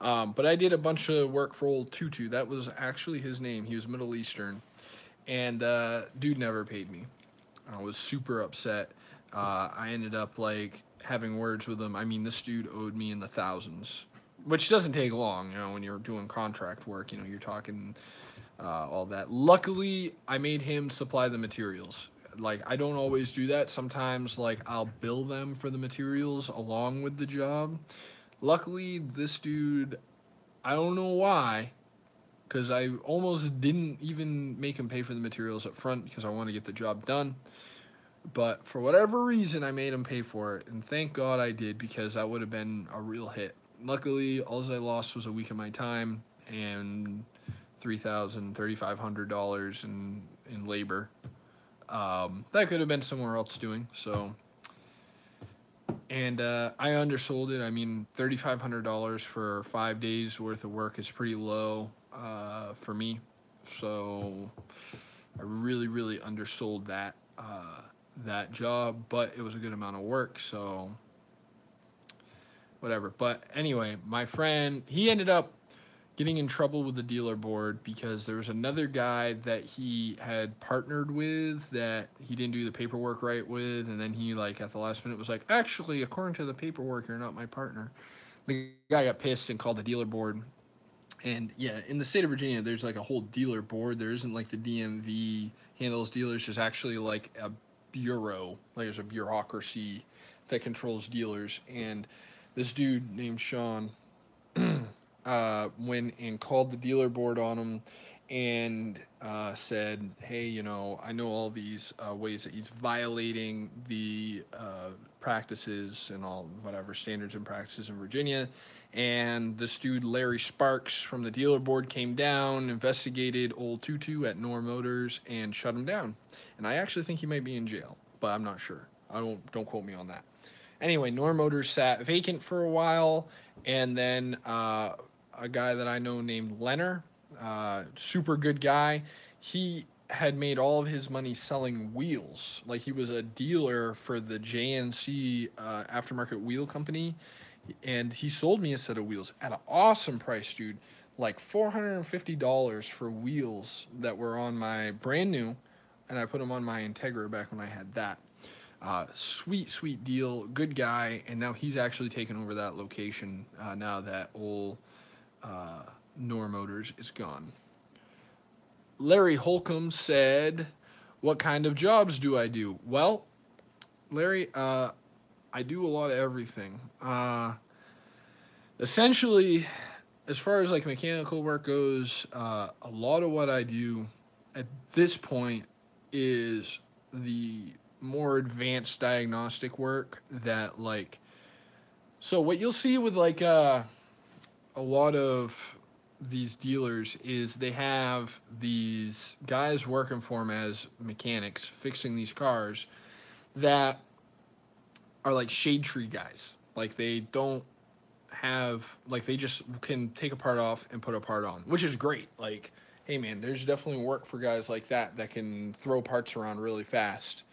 But I did a bunch of work for old Tutu. That was actually his name. He was Middle Eastern, and dude never paid me. I was super upset. I ended up like having words with him. I mean, this dude owed me in the thousands, which doesn't take long. When you're doing contract work, you're talking all that. Luckily, I made him supply the materials. Like, I don't always do that. Sometimes, like, I'll bill them for the materials along with the job. Luckily, this dude, I don't know why, because I almost didn't even make him pay for the materials up front because I want to get the job done. But for whatever reason, I made him pay for it, and thank God I did because that would have been a real hit. Luckily, all I lost was a week of my time and $3,000, $3,500 in labor. That could have been somewhere else doing. So, and I undersold it. I mean, $3,500 for 5 days worth of work is pretty low for me. So I really, really undersold that job, but it was a good amount of work. So whatever. But anyway, my friend, he ended up getting in trouble with the dealer board because there was another guy that he had partnered with that he didn't do the paperwork right with, and then he like at the last minute was like, actually, according to the paperwork, you're not my partner. The guy got pissed and called the dealer board. And yeah, in the state of Virginia, there's like a whole dealer board. There isn't like the DMV handles dealers. There's actually like a bureau, like there's a bureaucracy that controls dealers. And this dude named Sean went and called the dealer board on him and said, hey, I know all these ways that he's violating the practices and all whatever standards and practices in Virginia. And this dude, Larry Sparks from the dealer board, came down, investigated old Tutu at Nor Motors, and shut him down. And I actually think he might be in jail, but I'm not sure. Don't quote me on that. Anyway, Nor Motors sat vacant for a while, and then a guy that I know named Leonard, super good guy. He had made all of his money selling wheels. Like he was a dealer for the JNC aftermarket wheel company, and he sold me a set of wheels at an awesome price, dude. Like $450 for wheels that were on my brand new, and I put them on my Integra back when I had that. Sweet, sweet deal. Good guy, and now he's actually taken over that location now that old Nor Motors is gone. Larry Holcomb said, what kind of jobs do I do? Well, Larry, I do a lot of everything. Essentially, as far as like mechanical work goes, a lot of what I do at this point is the more advanced diagnostic work that like so what you'll see with like a lot of these dealers is they have these guys working for them as mechanics fixing these cars that are like shade tree guys. Like they don't have like they just can take a part off and put a part on, which is great. Like, hey man, there's definitely work for guys like that that can throw parts around really fast.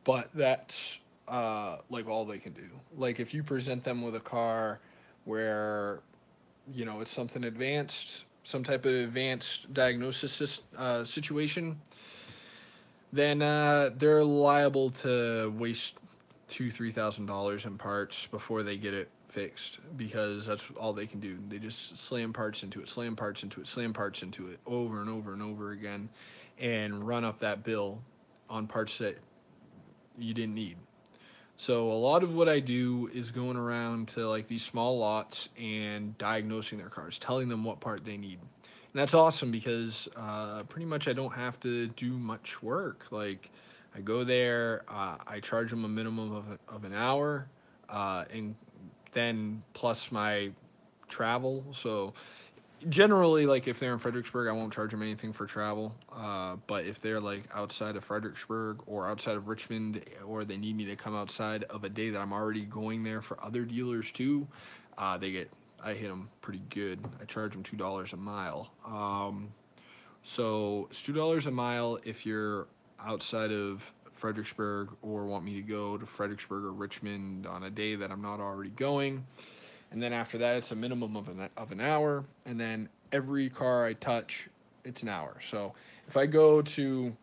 But that's like all they can do. Like if you present them with a car where it's something advanced, some type of advanced diagnosis situation, then they're liable to waste $2,000-3,000 in parts before they get it fixed because that's all they can do. They just slam parts into it, slam parts into it, slam parts into it over and over and over again, and run up that bill on parts that you didn't need. So a lot of what I do is going around to like these small lots and diagnosing their cars, telling them what part they need. And that's awesome because pretty much I don't have to do much work. Like I go there, I charge them a minimum of an hour, and then plus my travel. So generally, like if they're in Fredericksburg, I won't charge them anything for travel. But if they're like outside of Fredericksburg or outside of Richmond, or they need me to come outside of a day that I'm already going there for other dealers too, they get I hit them pretty good. I charge them $2 a mile. So it's $2 a mile if you're outside of Fredericksburg or want me to go to Fredericksburg or Richmond on a day that I'm not already going. And then after that, it's a minimum of an hour. And then every car I touch, it's an hour. So if I go to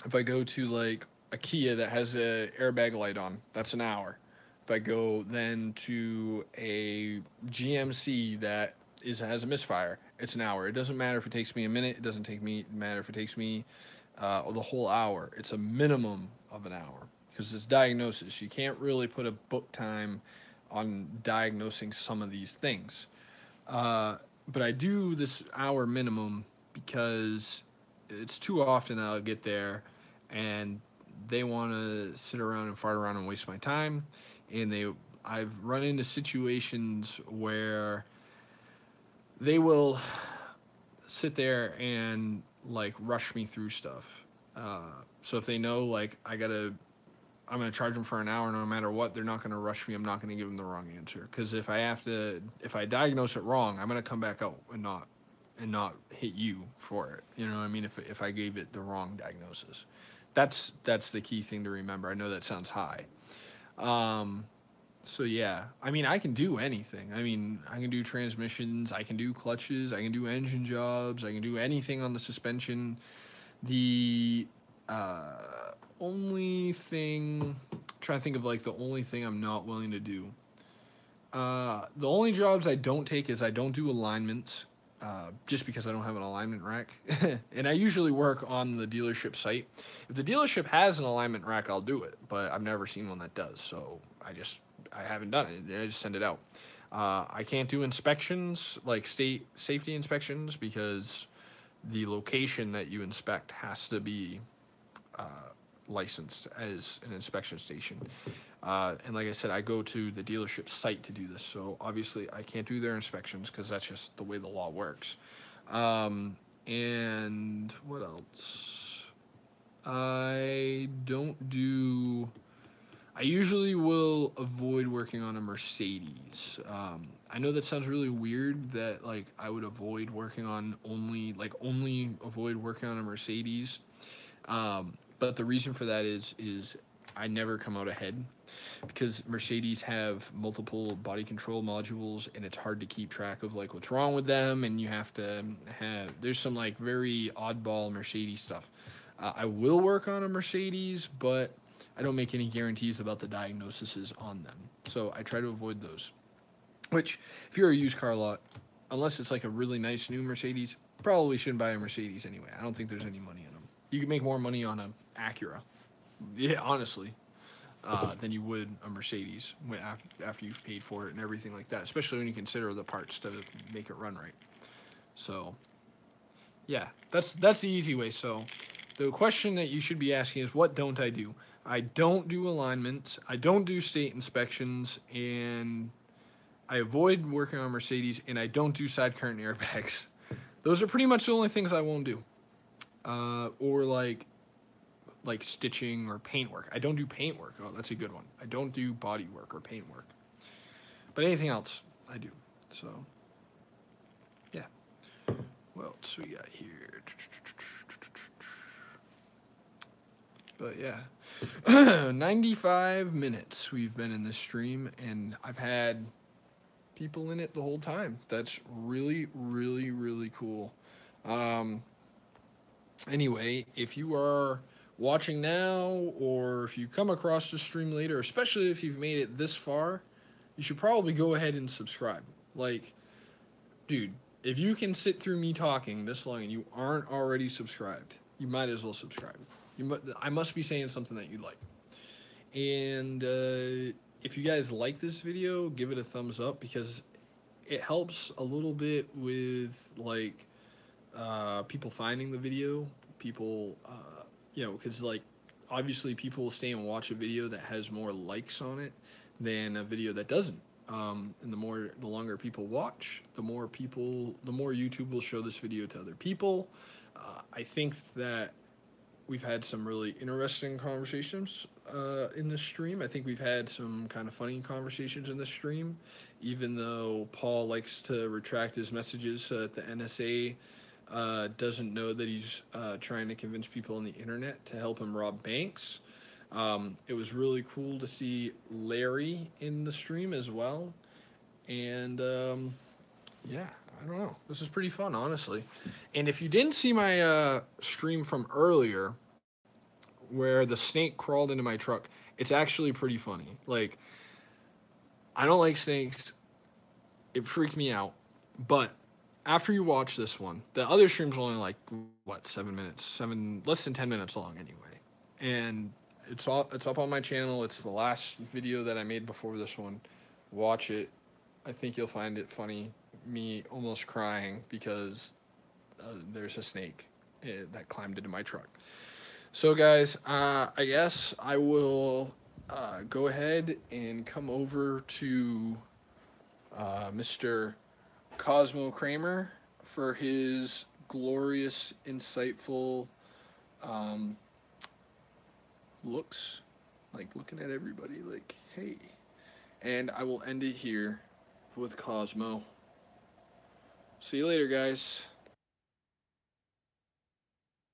like a Kia that has a airbag light on, that's an hour. If I go then to a GMC that is has a misfire, it's an hour. It doesn't matter if it takes me a minute. It doesn't matter if it takes me the whole hour. It's a minimum of an hour because it's diagnosis. You can't really put a book time on diagnosing some of these things. But I do this hour minimum because it's too often that I'll get there and they want to sit around and fart around and waste my time. And I've run into situations where they will sit there and like rush me through stuff. So if they know like I'm gonna charge them for an hour no matter what. They're not gonna rush me. I'm not gonna give them the wrong answer because if I diagnose it wrong, I'm gonna come back out and not hit you for it. You know what I mean? If I gave it the wrong diagnosis, that's the key thing to remember. I know that sounds high. Um, so yeah, I mean I can do anything. I mean I can do transmissions, I can do clutches, I can do engine jobs, I can do anything on the suspension. The only thing trying to think of like the only thing I'm not willing to do. The only jobs I don't take is I don't do alignments, just because I don't have an alignment rack, and I usually work on the dealership site. If the dealership has an alignment rack, I'll do it, but I've never seen one that does, so I haven't done it. I just send it out. I can't do inspections like state safety inspections because the location that you inspect has to be uh, licensed as an inspection station. And like I said, I go to the dealership site to do this, so obviously I can't do their inspections because that's just the way the law works. And what else? I don't do. I usually will avoid working on a Mercedes. I know that sounds really weird that like I would avoid working on only avoid working on a Mercedes. But the reason for that is I never come out ahead because Mercedes have multiple body control modules and it's hard to keep track of like what's wrong with them and you have to have there's some like very oddball Mercedes stuff. I will work on a Mercedes, but I don't make any guarantees about the diagnoses on them. So I try to avoid those. Which, if you're a used car lot, unless it's like a really nice new Mercedes, probably shouldn't buy a Mercedes anyway. I don't think there's any money in them. You can make more money on a Acura, yeah, honestly, than you would a Mercedes after you've paid for it and everything like that. Especially when you consider the parts to make it run right. So, yeah, that's the easy way. So, the question that you should be asking is, what don't I do? I don't do alignments. I don't do state inspections, and I avoid working on Mercedes, and I don't do side curtain airbags. Those are pretty much the only things I won't do. Or like stitching or paint work. I don't do paint work. Oh, that's a good one. I don't do body work or paint work. But anything else, I do. So, yeah. What else we got here? But yeah, 95 minutes we've been in this stream, and I've had people in it the whole time. That's really, really, really cool. Um, anyway, if you are watching now, or if you come across the stream later, especially if you've made it this far, you should probably go ahead and subscribe. Like, dude, if you can sit through me talking this long and you aren't already subscribed, you might as well subscribe. I must be saying something that you like. And if you guys like this video, give it a thumbs up, because it helps a little bit with like people finding the video. People, because like obviously people will stay and watch a video that has more likes on it than a video that doesn't. And the longer people watch, the more YouTube will show this video to other people. I think that we've had some really interesting conversations in this stream. I think we've had some kind of funny conversations in this stream, even though Paul likes to retract his messages so that the NSA doesn't know that he's trying to convince people on the internet to help him rob banks. It was really cool to see Larry in the stream as well. And yeah, I don't know. This is pretty fun, honestly. And if you didn't see my stream from earlier, where the snake crawled into my truck, it's actually pretty funny. Like, I don't like snakes. It freaked me out. But after you watch this one, the other stream's only like, what, 7 minutes? Less than 10 minutes long anyway. And it's up on my channel. It's the last video that I made before this one. Watch it. I think you'll find it funny. Me almost crying because there's a snake that climbed into my truck. So guys, I guess I will go ahead and come over to Mr. Cosmo Kramer for his glorious, insightful looks, like looking at everybody like, hey. And I will end it here with Cosmo. See you later, guys.